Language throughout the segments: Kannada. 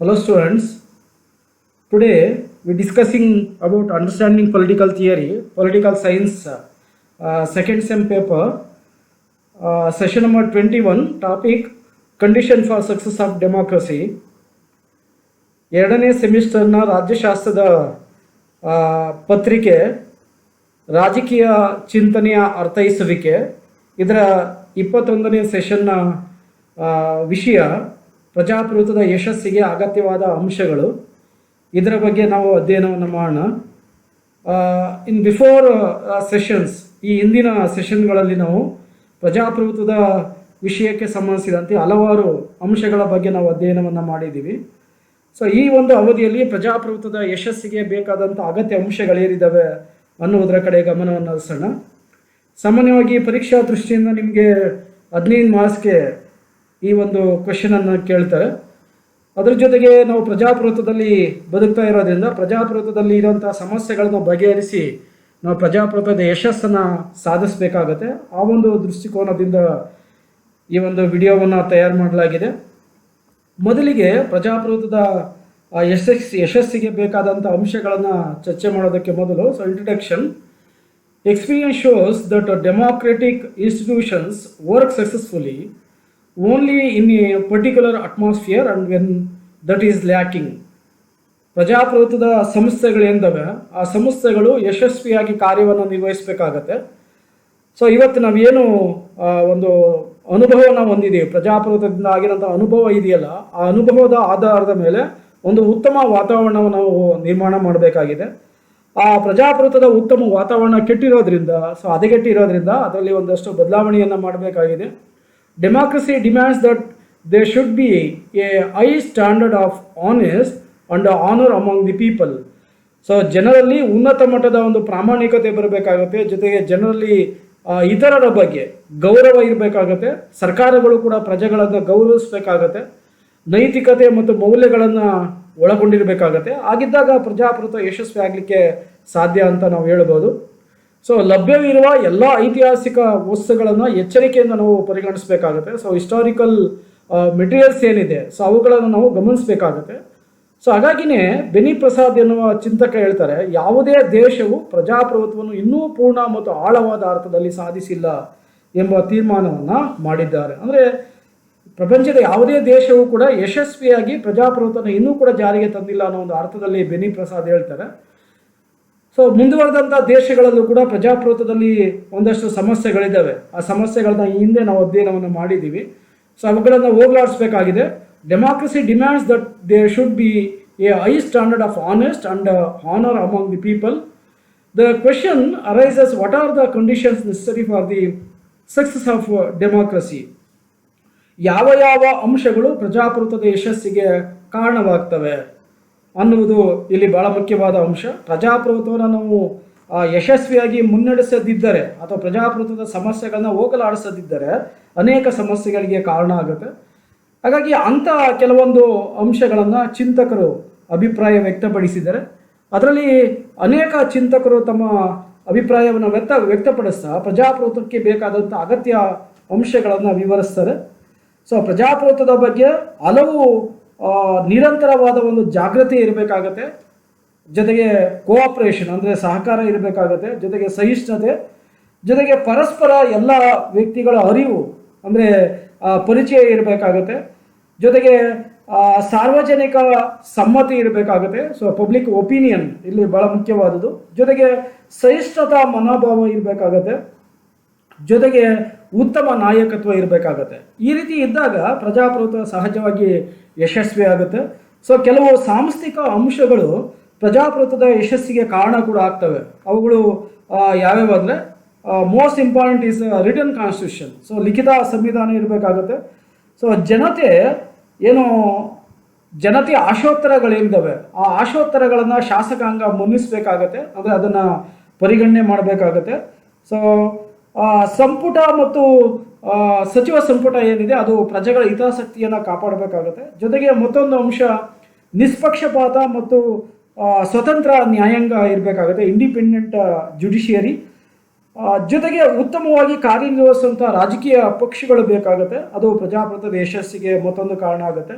Hello students, today we discussing about understanding political theory, political science, second sem paper, session number 21, topic condition for success of democracy. ಎರಡನೇ ಸೆಮಿಸ್ಟರ್ನ ರಾಜ್ಯಶಾಸ್ತ್ರದ ಪತ್ರಿಕೆ ರಾಜಕೀಯ ಚಿಂತನೆಯ ಅರ್ಥೈಸುವಿಕೆ ಇದರ 21ನೇ ಸೆಷನ್ನ ವಿಷಯ ಪ್ರಜಾಪ್ರಭುತ್ವದ ಯಶಸ್ಸಿಗೆ ಅಗತ್ಯವಾದ ಅಂಶಗಳು. ಇದರ ಬಗ್ಗೆ ನಾವು ಅಧ್ಯಯನವನ್ನು ಮಾಡೋಣ. ಇನ್ ಬಿಫೋರ್ ಸೆಷನ್ಸ್, ಈ ಹಿಂದಿನ ಸೆಷನ್ಗಳಲ್ಲಿ ನಾವು ಪ್ರಜಾಪ್ರಭುತ್ವದ ವಿಷಯಕ್ಕೆ ಸಂಬಂಧಿಸಿದಂತೆ ಹಲವಾರು ಅಂಶಗಳ ಬಗ್ಗೆ ನಾವು ಅಧ್ಯಯನವನ್ನು ಮಾಡಿದ್ದೀವಿ. ಸೊ ಈ ಒಂದು ಅವಧಿಯಲ್ಲಿ ಪ್ರಜಾಪ್ರಭುತ್ವದ ಯಶಸ್ಸಿಗೆ ಬೇಕಾದಂಥ ಅಗತ್ಯ ಅಂಶಗಳೇನಿದ್ದಾವೆ ಅನ್ನುವುದರ ಕಡೆ ಗಮನವನ್ನು ಹರಿಸೋಣ. ಸಾಮಾನ್ಯವಾಗಿ ಪರೀಕ್ಷಾ ದೃಷ್ಟಿಯಿಂದ ನಿಮಗೆ 15 ಮಾರ್ಕ್ಸ್ಗೆ ಈ ಒಂದು ಕ್ವೆಶನನ್ನು ಕೇಳ್ತಾರೆ. ಅದ್ರ ಜೊತೆಗೆ ನಾವು ಪ್ರಜಾಪ್ರಭುತ್ವದಲ್ಲಿ ಬದುಕ್ತಾ ಇರೋದ್ರಿಂದ ಪ್ರಜಾಪ್ರಭುತ್ವದಲ್ಲಿ ಇರೋಂಥ ಸಮಸ್ಯೆಗಳನ್ನು ಬಗೆಹರಿಸಿ ನಾವು ಪ್ರಜಾಪ್ರಭುತ್ವದ ಯಶಸ್ಸನ್ನು ಸಾಧಿಸಬೇಕಾಗತ್ತೆ. ಆ ಒಂದು ದೃಷ್ಟಿಕೋನದಿಂದ ಈ ಒಂದು ವಿಡಿಯೋವನ್ನು ತಯಾರು ಮಾಡಲಾಗಿದೆ. ಮೊದಲಿಗೆ ಪ್ರಜಾಪ್ರಭುತ್ವದ ಯಶಸ್ಸಿಗೆ ಬೇಕಾದಂಥ ಅಂಶಗಳನ್ನು ಚರ್ಚೆ ಮಾಡೋದಕ್ಕೆ ಮೊದಲು introduction. Experience shows that democratic institutions work successfully only in a particular atmosphere and when that is lacking. ಪ್ರಜಾಪ್ರಭುತ್ವದ ಸಂಸ್ಥೆಗಳೇನಿದ್ದಾವೆ ಆ ಸಂಸ್ಥೆಗಳು ಯಶಸ್ವಿಯಾಗಿ ಕಾರ್ಯವನ್ನು ನಿರ್ವಹಿಸಬೇಕಾಗತ್ತೆ. ಸೊ ಇವತ್ತು ನಾವೇನು ಒಂದು ಅನುಭವನ ಹೊಂದಿದ್ದೀವಿ, ಪ್ರಜಾಪ್ರಭುತ್ವದಿಂದ ಆಗಿರೋಂಥ ಅನುಭವ ಇದೆಯಲ್ಲ, ಆ ಅನುಭವದ ಆಧಾರದ ಮೇಲೆ ಒಂದು ಉತ್ತಮ ವಾತಾವರಣವನ್ನು ನಾವು ನಿರ್ಮಾಣ ಮಾಡಬೇಕಾಗಿದೆ. ಆ ಪ್ರಜಾಪ್ರಭುತ್ವದ ಉತ್ತಮ ವಾತಾವರಣ ಕೆಟ್ಟಿರೋದ್ರಿಂದ, ಹದಗೆಟ್ಟಿರೋದ್ರಿಂದ ಅದರಲ್ಲಿ ಒಂದಷ್ಟು ಬದಲಾವಣೆಯನ್ನು ಮಾಡಬೇಕಾಗಿದೆ. Democracy demands that they should be a high standard of honest and honour among the people. So ಜನರಲ್ಲಿ ಉನ್ನತ ಮಟ್ಟದ ಒಂದು ಪ್ರಾಮಾಣಿಕತೆ ಬರಬೇಕಾಗುತ್ತೆ. ಜೊತೆಗೆ ಜನರಲ್ಲಿ ಇತರರ ಬಗ್ಗೆ ಗೌರವ ಇರಬೇಕಾಗತ್ತೆ. ಸರ್ಕಾರಗಳು ಕೂಡ ಪ್ರಜೆಗಳನ್ನು ಗೌರವಿಸಬೇಕಾಗತ್ತೆ. ನೈತಿಕತೆ ಮತ್ತು ಮೌಲ್ಯಗಳನ್ನು ಒಳಗೊಂಡಿರಬೇಕಾಗತ್ತೆ. ಆಗಿದ್ದಾಗ ಪ್ರಜಾಪ್ರಭುತ್ವ ಯಶಸ್ವಿ ಆಗಲಿಕ್ಕೆ ಸಾಧ್ಯ ಅಂತ ನಾವು ಹೇಳ್ಬೋದು. ಸೊ ಲಭ್ಯವಿರುವ ಎಲ್ಲ ಐತಿಹಾಸಿಕ ವಸ್ತುಗಳನ್ನು ಎಚ್ಚರಿಕೆಯಿಂದ ನಾವು ಪರಿಗಣಿಸಬೇಕಾಗುತ್ತೆ. ಸೊ ಹಿಸ್ಟಾರಿಕಲ್ ಮೆಟೀರಿಯಲ್ಸ್ ಏನಿದೆ ಅವುಗಳನ್ನು ನಾವು ಗಮನಿಸಬೇಕಾಗುತ್ತೆ. ಸೊ ಹಾಗಾಗಿನೇ ಬೆನಿ ಪ್ರಸಾದ್ ಎನ್ನುವ ಚಿಂತಕ ಹೇಳ್ತಾರೆ, ಯಾವುದೇ ದೇಶವು ಪ್ರಜಾಪ್ರಭುತ್ವವನ್ನು ಇನ್ನೂ ಪೂರ್ಣ ಮತ್ತು ಆಳವಾದ ಅರ್ಥದಲ್ಲಿ ಸಾಧಿಸಿಲ್ಲ ಎಂಬ ತೀರ್ಮಾನವನ್ನು ಮಾಡಿದ್ದಾರೆ. ಅಂದರೆ ಪ್ರಪಂಚದ ಯಾವುದೇ ದೇಶವು ಕೂಡ ಯಶಸ್ವಿಯಾಗಿ ಪ್ರಜಾಪ್ರಭುತ್ವವನ್ನು ಇನ್ನೂ ಕೂಡ ಜಾರಿಗೆ ತಂದಿಲ್ಲ ಅನ್ನೋ ಒಂದು ಅರ್ಥದಲ್ಲಿ ಬೆನಿ ಪ್ರಸಾದ್ ಹೇಳ್ತಾರೆ. ಸೊ ಮುಂದುವರೆದಂಥ ದೇಶಗಳಲ್ಲೂ ಕೂಡ ಪ್ರಜಾಪ್ರಭುತ್ವದಲ್ಲಿ ಒಂದಷ್ಟು ಸಮಸ್ಯೆಗಳಿದ್ದಾವೆ. ಆ ಸಮಸ್ಯೆಗಳನ್ನ ಈ ಹಿಂದೆ ನಾವು ಅಧ್ಯಯನವನ್ನು ಮಾಡಿದ್ದೀವಿ. ಸೊ ಅವುಗಳನ್ನು ಹೋಗಲಾಡಿಸಬೇಕಾಗಿದೆ. Democracy demands that they should be a high standard of honest and honour among the people. The question arises, what are the conditions necessary for the success of democracy? ಯಾವ ಯಾವ ಅಂಶಗಳು ಪ್ರಜಾಪ್ರಭುತ್ವದ ಯಶಸ್ಸಿಗೆ ಕಾರಣವಾಗ್ತವೆ ಅನ್ನುವುದು ಇಲ್ಲಿ ಬಹಳ ಮುಖ್ಯವಾದ ಅಂಶ. ಪ್ರಜಾಪ್ರಭುತ್ವವನ್ನು ನಾವು ಯಶಸ್ವಿಯಾಗಿ ಮುನ್ನಡೆಸದಿದ್ದರೆ ಅಥವಾ ಪ್ರಜಾಪ್ರಭುತ್ವದ ಸಮಸ್ಯೆಗಳನ್ನ ಹೋಗಲಾಡಿಸದಿದ್ದರೆ ಅನೇಕ ಸಮಸ್ಯೆಗಳಿಗೆ ಕಾರಣ ಆಗುತ್ತೆ. ಹಾಗಾಗಿ ಅಂಥ ಕೆಲವೊಂದು ಅಂಶಗಳನ್ನು ಚಿಂತಕರು ಅಭಿಪ್ರಾಯ ವ್ಯಕ್ತಪಡಿಸಿದ್ದಾರೆ. ಅದರಲ್ಲಿ ಅನೇಕ ಚಿಂತಕರು ತಮ್ಮ ಅಭಿಪ್ರಾಯವನ್ನು ವ್ಯಕ್ತಪಡಿಸ್ತಾ ಪ್ರಜಾಪ್ರಭುತ್ವಕ್ಕೆ ಬೇಕಾದಂಥ ಅಗತ್ಯ ಅಂಶಗಳನ್ನು ವಿವರಿಸ್ತಾರೆ. ಸೊ ಪ್ರಜಾಪ್ರಭುತ್ವದ ಬಗ್ಗೆ ಹಲವು ನಿರಂತರವಾದ ಒಂದು ಜಾಗೃತಿ ಇರಬೇಕಾಗತ್ತೆ. ಜೊತೆಗೆ ಕೋಆಪರೇಷನ್ ಅಂದರೆ ಸಹಕಾರ ಇರಬೇಕಾಗತ್ತೆ. ಜೊತೆಗೆ ಸಹಿಷ್ಣುತೆ, ಜೊತೆಗೆ ಪರಸ್ಪರ ಎಲ್ಲ ವ್ಯಕ್ತಿಗಳ ಅರಿವು ಅಂದರೆ ಪರಿಚಯ ಇರಬೇಕಾಗತ್ತೆ. ಜೊತೆಗೆ ಸಾರ್ವಜನಿಕ ಸಮ್ಮತಿ ಇರಬೇಕಾಗತ್ತೆ. ಸೊ ಪಬ್ಲಿಕ್ ಒಪಿನಿಯನ್ ಇಲ್ಲಿ ಬಹಳ ಮುಖ್ಯವಾದದ್ದು. ಜೊತೆಗೆ ಸಹಿಷ್ಣುತಾ ಮನೋಭಾವ ಇರಬೇಕಾಗತ್ತೆ. ಜೊತೆಗೆ ಉತ್ತಮ ನಾಯಕತ್ವ ಇರಬೇಕಾಗತ್ತೆ. ಈ ರೀತಿ ಇದ್ದಾಗ ಪ್ರಜಾಪ್ರಭುತ್ವ ಸಹಜವಾಗಿ ಯಶಸ್ವಿ ಆಗುತ್ತೆ. ಸೊ ಕೆಲವು ಸಾಂಸ್ಥಿಕ ಅಂಶಗಳು ಪ್ರಜಾಪ್ರಭುತ್ವದ ಯಶಸ್ಸಿಗೆ ಕಾರಣ ಕೂಡ ಆಗ್ತವೆ. ಅವುಗಳು ಯಾವ್ಯಾವ ಅಂದರೆ, most important is written constitution. So ಲಿಖಿತ ಸಂವಿಧಾನ ಇರಬೇಕಾಗುತ್ತೆ. ಸೊ ಜನತೆ ಆಶೋತ್ತರಗಳೇನಿದ್ದಾವೆ ಆ ಆಶೋತ್ತರಗಳನ್ನು ಶಾಸಕಾಂಗ ಮನ್ನಿಸಬೇಕಾಗತ್ತೆ. ಅಂದರೆ ಅದನ್ನು ಪರಿಗಣನೆ ಮಾಡಬೇಕಾಗತ್ತೆ. ಸೊ ಸಂಪುಟ ಮತ್ತು ಸಚಿವ ಸಂಪುಟ ಏನಿದೆ ಅದು ಪ್ರಜೆಗಳ ಹಿತಾಸಕ್ತಿಯನ್ನು ಕಾಪಾಡಬೇಕಾಗತ್ತೆ. ಜೊತೆಗೆ ಮತ್ತೊಂದು ಅಂಶ ನಿಷ್ಪಕ್ಷಪಾತ ಮತ್ತು ಸ್ವತಂತ್ರ ನ್ಯಾಯಾಂಗ ಇರಬೇಕಾಗುತ್ತೆ, ಇಂಡಿಪೆಂಡೆಂಟ್ ಜುಡಿಷಿಯರಿ. ಜೊತೆಗೆ ಉತ್ತಮವಾಗಿ ಕಾರ್ಯನಿರ್ವಹಿಸುವಂಥ ರಾಜಕೀಯ ಪಕ್ಷಗಳು ಬೇಕಾಗುತ್ತೆ. ಅದು ಪ್ರಜಾಪ್ರಭುತ್ವದ ಯಶಸ್ಸಿಗೆ ಮತ್ತೊಂದು ಕಾರಣ ಆಗುತ್ತೆ.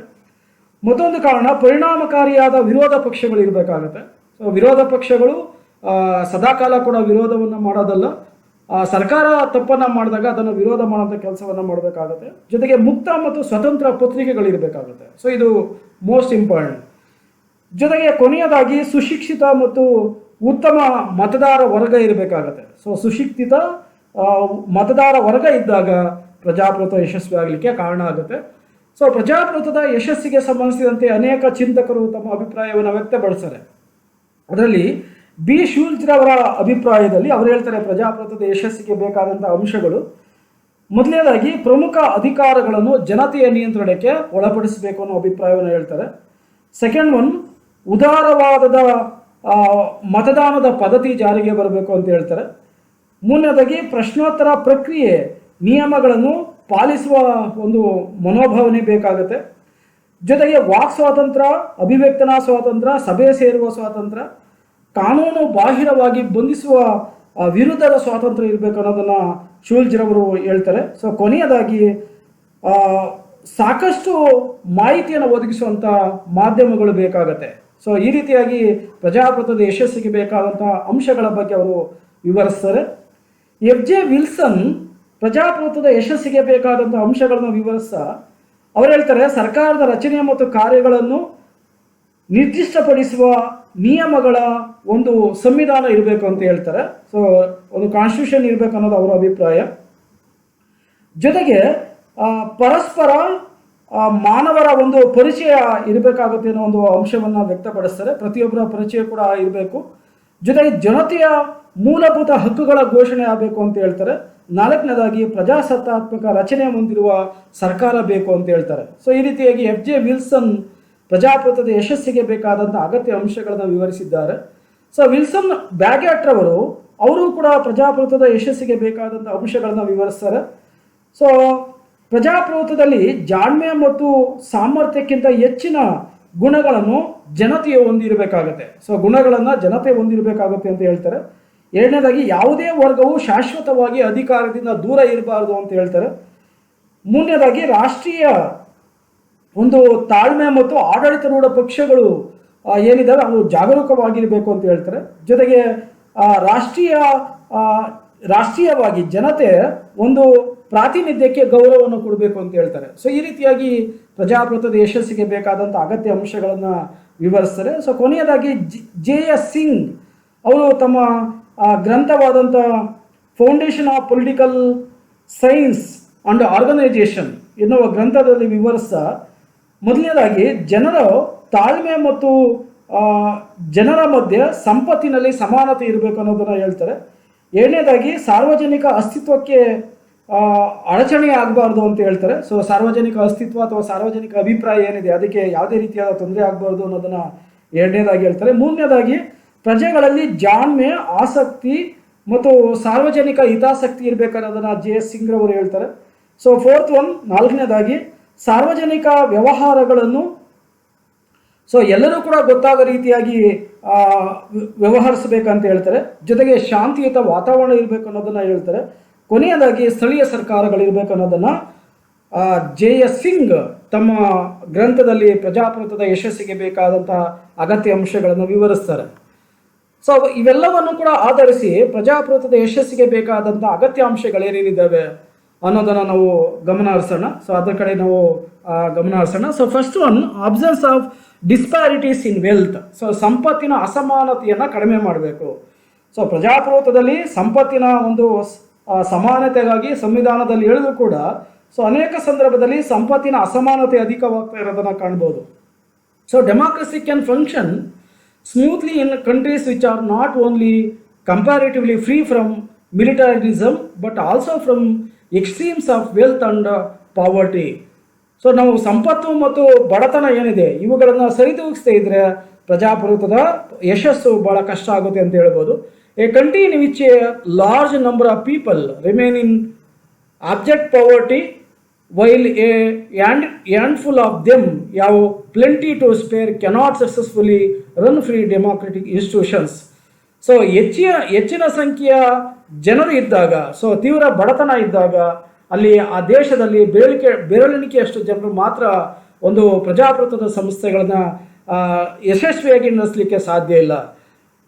ಮತ್ತೊಂದು ಕಾರಣ ಪರಿಣಾಮಕಾರಿಯಾದ ವಿರೋಧ ಪಕ್ಷಗಳು ಇರಬೇಕಾಗುತ್ತೆ. ಸೊ ವಿರೋಧ ಪಕ್ಷಗಳು ಸದಾಕಾಲ ಕೂಡ ವಿರೋಧವನ್ನು ಮಾಡೋದಲ್ಲ, ಸರ್ಕಾರ ತಪ್ಪನ್ನು ಮಾಡಿದಾಗ ಅದನ್ನು ವಿರೋಧ ಮಾಡೋಂಥ ಕೆಲಸವನ್ನು ಮಾಡಬೇಕಾಗುತ್ತೆ. ಜೊತೆಗೆ ಮುಕ್ತ ಮತ್ತು ಸ್ವತಂತ್ರ ಪತ್ರಿಕೆಗಳಿರಬೇಕಾಗುತ್ತೆ. ಸೊ ಇದು ಮೋಸ್ಟ್ ಇಂಪಾರ್ಟೆಂಟ್. ಜೊತೆಗೆ ಕೊನೆಯದಾಗಿ ಸುಶಿಕ್ಷಿತ ಮತ್ತು ಉತ್ತಮ ಮತದಾರ ವರ್ಗ ಇರಬೇಕಾಗುತ್ತೆ. ಸೊ ಸುಶಿಕ್ಷಿತ ಮತದಾರ ವರ್ಗ ಇದ್ದಾಗ ಪ್ರಜಾಪ್ರಭುತ್ವ ಯಶಸ್ವಿ ಆಗಲಿಕ್ಕೆ ಕಾರಣ ಆಗುತ್ತೆ. ಸೊ ಪ್ರಜಾಪ್ರಭುತ್ವದ ಯಶಸ್ಸಿಗೆ ಸಂಬಂಧಿಸಿದಂತೆ ಅನೇಕ ಚಿಂತಕರು ತಮ್ಮ ಅಭಿಪ್ರಾಯವನ್ನು ವ್ಯಕ್ತಪಡಿಸ್ತಾರೆ. ಅದರಲ್ಲಿ ಬಿ ಶೂಲ್ಜ್ರವರ ಅಭಿಪ್ರಾಯದಲ್ಲಿ ಅವರು ಹೇಳ್ತಾರೆ, ಪ್ರಜಾಪ್ರಭುತ್ವದ ಯಶಸ್ಸಿಗೆ ಬೇಕಾದಂಥ ಅಂಶಗಳು ಮೊದಲನೇದಾಗಿ ಪ್ರಮುಖ ಅಧಿಕಾರಗಳನ್ನು ಜನತೆಯ ನಿಯಂತ್ರಣಕ್ಕೆ ಒಳಪಡಿಸಬೇಕು ಅನ್ನೋ ಅಭಿಪ್ರಾಯವನ್ನು ಹೇಳ್ತಾರೆ. ಸೆಕೆಂಡ್ ಒನ್, ಉದಾರವಾದದ ಮತದಾನದ ಪದ್ಧತಿ ಜಾರಿಗೆ ಬರಬೇಕು ಅಂತ ಹೇಳ್ತಾರೆ. ಮೂರನೇದಾಗಿ ಪ್ರಶ್ನೋತ್ತರ ಪ್ರಕ್ರಿಯೆ ನಿಯಮಗಳನ್ನು ಪಾಲಿಸುವ ಒಂದು ಮನೋಭಾವನೆ ಬೇಕಾಗುತ್ತೆ. ಜೊತೆಗೆ ವಾಕ್ ಸ್ವಾತಂತ್ರ್ಯ, ಅಭಿವ್ಯಕ್ತನಾ ಸ್ವಾತಂತ್ರ್ಯ, ಸಭೆ ಸೇರುವ ಸ್ವಾತಂತ್ರ್ಯ, ಕಾನೂನು ಬಾಹಿರವಾಗಿ ಬಂಧಿಸುವ ವಿರುದ್ಧದ ಸ್ವಾತಂತ್ರ್ಯ ಇರಬೇಕು ಅನ್ನೋದನ್ನು ಶೂಲ್ಜ್ರವರು ಹೇಳ್ತಾರೆ. ಸೊ ಕೊನೆಯದಾಗಿ ಸಾಕಷ್ಟು ಮಾಹಿತಿಯನ್ನು ಒದಗಿಸುವಂಥ ಮಾಧ್ಯಮಗಳು ಬೇಕಾಗತ್ತೆ. ಸೊ ಈ ರೀತಿಯಾಗಿ ಪ್ರಜಾಪ್ರಭುತ್ವದ ಯಶಸ್ಸಿಗೆ ಬೇಕಾದಂಥ ಅಂಶಗಳ ಬಗ್ಗೆ ಅವರು ವಿವರಿಸ್ತಾರೆ. ಎಫ್.ಜೆ. ವಿಲ್ಸನ್ ಪ್ರಜಾಪ್ರಭುತ್ವದ ಯಶಸ್ಸಿಗೆ ಬೇಕಾದಂಥ ಅಂಶಗಳನ್ನು ವಿವರಿಸ್ತಾ ಅವರು ಹೇಳ್ತಾರೆ, ಸರ್ಕಾರದ ರಚನೆ ಮತ್ತು ಕಾರ್ಯಗಳನ್ನು ನಿರ್ದಿಷ್ಟಪಡಿಸುವ ನಿಯಮಗಳ ಒಂದು ಸಂವಿಧಾನ ಇರಬೇಕು ಅಂತ ಹೇಳ್ತಾರೆ. ಸೊ ಒಂದು ಕಾನ್ಸ್ಟಿಟ್ಯೂಷನ್ ಇರಬೇಕು ಅನ್ನೋದು ಅವರ ಅಭಿಪ್ರಾಯ. ಜೊತೆಗೆ ಪರಸ್ಪರ ಮಾನವರ ಒಂದು ಪರಿಚಯ ಇರಬೇಕಾಗುತ್ತೆ ಅನ್ನೋ ಒಂದು ಅಂಶವನ್ನು ವ್ಯಕ್ತಪಡಿಸ್ತಾರೆ. ಪ್ರತಿಯೊಬ್ಬರ ಪರಿಚಯ ಕೂಡ ಇರಬೇಕು. ಜೊತೆಗೆ ಜನತೆಯ ಮೂಲಭೂತ ಹಕ್ಕುಗಳ ಘೋಷಣೆ ಆಗಬೇಕು ಅಂತ ಹೇಳ್ತಾರೆ. ನಾಲ್ಕನೇದಾಗಿ ಪ್ರಜಾಸತ್ತಾತ್ಮಕ ರಚನೆ ಹೊಂದಿರುವ ಸರ್ಕಾರ ಬೇಕು ಅಂತ ಹೇಳ್ತಾರೆ. ಸೊ ಈ ರೀತಿಯಾಗಿ ಎಫ್.ಜೆ. ವಿಲ್ಸನ್ ಪ್ರಜಾಪ್ರಭುತ್ವದ ಯಶಸ್ಸಿಗೆ ಬೇಕಾದಂಥ ಅಗತ್ಯ ಅಂಶಗಳನ್ನು ವಿವರಿಸಿದ್ದಾರೆ. ಸೊ ವಿಲ್ಸನ್ ಬ್ಯಾಗ್ಯಾಟ್ ಅವರು ಕೂಡ ಪ್ರಜಾಪ್ರಭುತ್ವದ ಯಶಸ್ಸಿಗೆ ಬೇಕಾದಂಥ ಅಂಶಗಳನ್ನು ವಿವರಿಸ್ತಾರೆ. ಸೊ ಪ್ರಜಾಪ್ರಭುತ್ವದಲ್ಲಿ ಜಾಣ್ಮೆ ಮತ್ತು ಸಾಮರ್ಥ್ಯಕ್ಕಿಂತ ಹೆಚ್ಚಿನ ಗುಣಗಳನ್ನು ಜನತೆಯು ಹೊಂದಿರಬೇಕಾಗುತ್ತೆ. ಸೊ ಗುಣಗಳನ್ನು ಜನತೆ ಹೊಂದಿರಬೇಕಾಗುತ್ತೆ ಅಂತ ಹೇಳ್ತಾರೆ. ಎರಡನೇದಾಗಿ ಯಾವುದೇ ವರ್ಗವು ಶಾಶ್ವತವಾಗಿ ಅಧಿಕಾರದಿಂದ ದೂರ ಇರಬಾರ್ದು ಅಂತ ಹೇಳ್ತಾರೆ. ಮೂರನೇದಾಗಿ ರಾಷ್ಟ್ರೀಯ ಒಂದು ತಾಳ್ಮೆ ಮತ್ತು ಆಡಳಿತಾರೂಢ ಪಕ್ಷಗಳು ಏನಿದ್ದಾವೆ ಅವು ಜಾಗರೂಕವಾಗಿರಬೇಕು ಅಂತ ಹೇಳ್ತಾರೆ. ಜೊತೆಗೆ ರಾಷ್ಟ್ರೀಯವಾಗಿ ಜನತೆ ಒಂದು ಪ್ರಾತಿನಿಧ್ಯಕ್ಕೆ ಗೌರವವನ್ನು ಕೊಡಬೇಕು ಅಂತ ಹೇಳ್ತಾರೆ. ಸೊ ಈ ರೀತಿಯಾಗಿ ಪ್ರಜಾಪ್ರಭುತ್ವದ ಯಶಸ್ಸಿಗೆ ಬೇಕಾದಂಥ ಅಗತ್ಯ ಅಂಶಗಳನ್ನು ವಿವರಿಸ್ತಾರೆ. ಸೊ ಕೊನೆಯದಾಗಿ ಜೆ.ಎಸ್. ಸಿಂಗ್ ಅವರು ತಮ್ಮ ಗ್ರಂಥವಾದಂಥ foundation of political science and organisation ಎನ್ನುವ ಗ್ರಂಥದಲ್ಲಿ ವಿವರಿಸ್ತಾ ಮೊದಲನೇದಾಗಿ ಜನರ ತಾಳ್ಮೆ ಮತ್ತು ಜನರ ಮಧ್ಯೆ ಸಂಪತ್ತಿನಲ್ಲಿ ಸಮಾನತೆ ಇರಬೇಕು ಅನ್ನೋದನ್ನು ಹೇಳ್ತಾರೆ. ಎರಡನೇದಾಗಿ ಸಾರ್ವಜನಿಕ ಅಸ್ತಿತ್ವಕ್ಕೆ ಅಡಚಣೆ ಆಗಬಾರ್ದು ಅಂತ ಹೇಳ್ತಾರೆ. ಸೊ ಸಾರ್ವಜನಿಕ ಅಸ್ತಿತ್ವ ಅಥವಾ ಸಾರ್ವಜನಿಕ ಅಭಿಪ್ರಾಯ ಏನಿದೆ ಅದಕ್ಕೆ ಯಾವುದೇ ರೀತಿಯಾದ ತೊಂದರೆ ಆಗಬಾರ್ದು ಅನ್ನೋದನ್ನು ಎರಡನೇದಾಗಿ ಹೇಳ್ತಾರೆ. ಮೂರನೇದಾಗಿ ಪ್ರಜೆಗಳಲ್ಲಿ ಜಾಣ್ಮೆ, ಆಸಕ್ತಿ ಮತ್ತು ಸಾರ್ವಜನಿಕ ಹಿತಾಸಕ್ತಿ ಇರಬೇಕನ್ನೋದನ್ನು ಜೆ.ಎಸ್. ಸಿಂಗ್ ಅವರು ಹೇಳ್ತಾರೆ. ಸೊ ಫೋರ್ತ್ ಒನ್, ನಾಲ್ಕನೇದಾಗಿ ಸಾರ್ವಜನಿಕ ವ್ಯವಹಾರಗಳನ್ನು ಎಲ್ಲರೂ ಕೂಡ ಗೊತ್ತಾಗೋ ರೀತಿಯಾಗಿ ವ್ಯವಹರಿಸಬೇಕಂತ ಹೇಳ್ತಾರೆ. ಜೊತೆಗೆ ಶಾಂತಿಯುತ ವಾತಾವರಣ ಇರಬೇಕು ಅನ್ನೋದನ್ನು ಹೇಳ್ತಾರೆ. ಕೊನೆಯದಾಗಿ ಸ್ಥಳೀಯ ಸರ್ಕಾರಗಳಿರಬೇಕು ಅನ್ನೋದನ್ನು ಜೆ.ಎಸ್. ಸಿಂಗ್ ತಮ್ಮ ಗ್ರಂಥದಲ್ಲಿ ಪ್ರಜಾಪ್ರಭುತ್ವದ ಯಶಸ್ಸಿಗೆ ಬೇಕಾದಂಥ ಅಗತ್ಯ ಅಂಶಗಳನ್ನು ವಿವರಿಸ್ತಾರೆ. ಸೊ ಇವೆಲ್ಲವನ್ನು ಕೂಡ ಆಧರಿಸಿ ಪ್ರಜಾಪ್ರಭುತ್ವದ ಯಶಸ್ಸಿಗೆ ಬೇಕಾದಂಥ ಅಗತ್ಯ ಅಂಶಗಳೇನೇನಿದ್ದಾವೆ ಅನ್ನೋದನ್ನು ನಾವು ಗಮನ ಹರಿಸೋಣ. ಸೊ ಅದರ ಕಡೆ ನಾವು ಗಮನ ಹರಿಸೋಣ. So first one, absence of disparities in wealth. So ಸಂಪತ್ತಿನ ಅಸಮಾನತೆಯನ್ನು ಕಡಿಮೆ ಮಾಡಬೇಕು. ಸೊ ಪ್ರಜಾಪ್ರಭುತ್ವದಲ್ಲಿ ಸಂಪತ್ತಿನ ಒಂದು ಸಮಾನತೆಗಾಗಿ ಸಂವಿಧಾನದಲ್ಲಿ ಹೇಳಿದ್ರು ಕೂಡ ಅನೇಕ ಸಂದರ್ಭದಲ್ಲಿ ಸಂಪತ್ತಿನ ಅಸಮಾನತೆ ಅಧಿಕವಾಗ್ತಾ ಇರೋದನ್ನು ಕಾಣ್ಬೋದು. So democracy can function smoothly in countries which are not only comparatively free from militarism but also from extremes of wealth and poverty. So ನಾವು ಸಂಪತ್ತು ಮತ್ತು ಬಡತನ ಏನಿದೆ ಇವುಗಳನ್ನು ಸರಿದೂಗಿಸ್ತಾ ಇದ್ರೆ ಪ್ರಜಾಪ್ರಭುತ್ವದ ಯಶಸ್ಸು ಬಹಳ ಕಷ್ಟ ಆಗುತ್ತೆ ಅಂತ ಹೇಳ್ಬೋದು. A country in which A large number of people remain in abject poverty while a handful of them have plenty to spare cannot successfully run free democratic institutions. So ಹೆಚ್ಚಿನ ಸಂಖ್ಯೆಯ ಜನರು ಇದ್ದಾಗ, ತೀವ್ರ ಬಡತನ ಇದ್ದಾಗ ಅಲ್ಲಿ ಆ ದೇಶದಲ್ಲಿ ಬೆರಳೆಣಿಕೆಯಷ್ಟು ಜನರು ಮಾತ್ರ ಒಂದು ಪ್ರಜಾಪ್ರಭುತ್ವದ ಸಂಸ್ಥೆಗಳನ್ನ ಯಶಸ್ವಿಯಾಗಿ ನಡೆಸಲಿಕ್ಕೆ ಸಾಧ್ಯ ಇಲ್ಲ.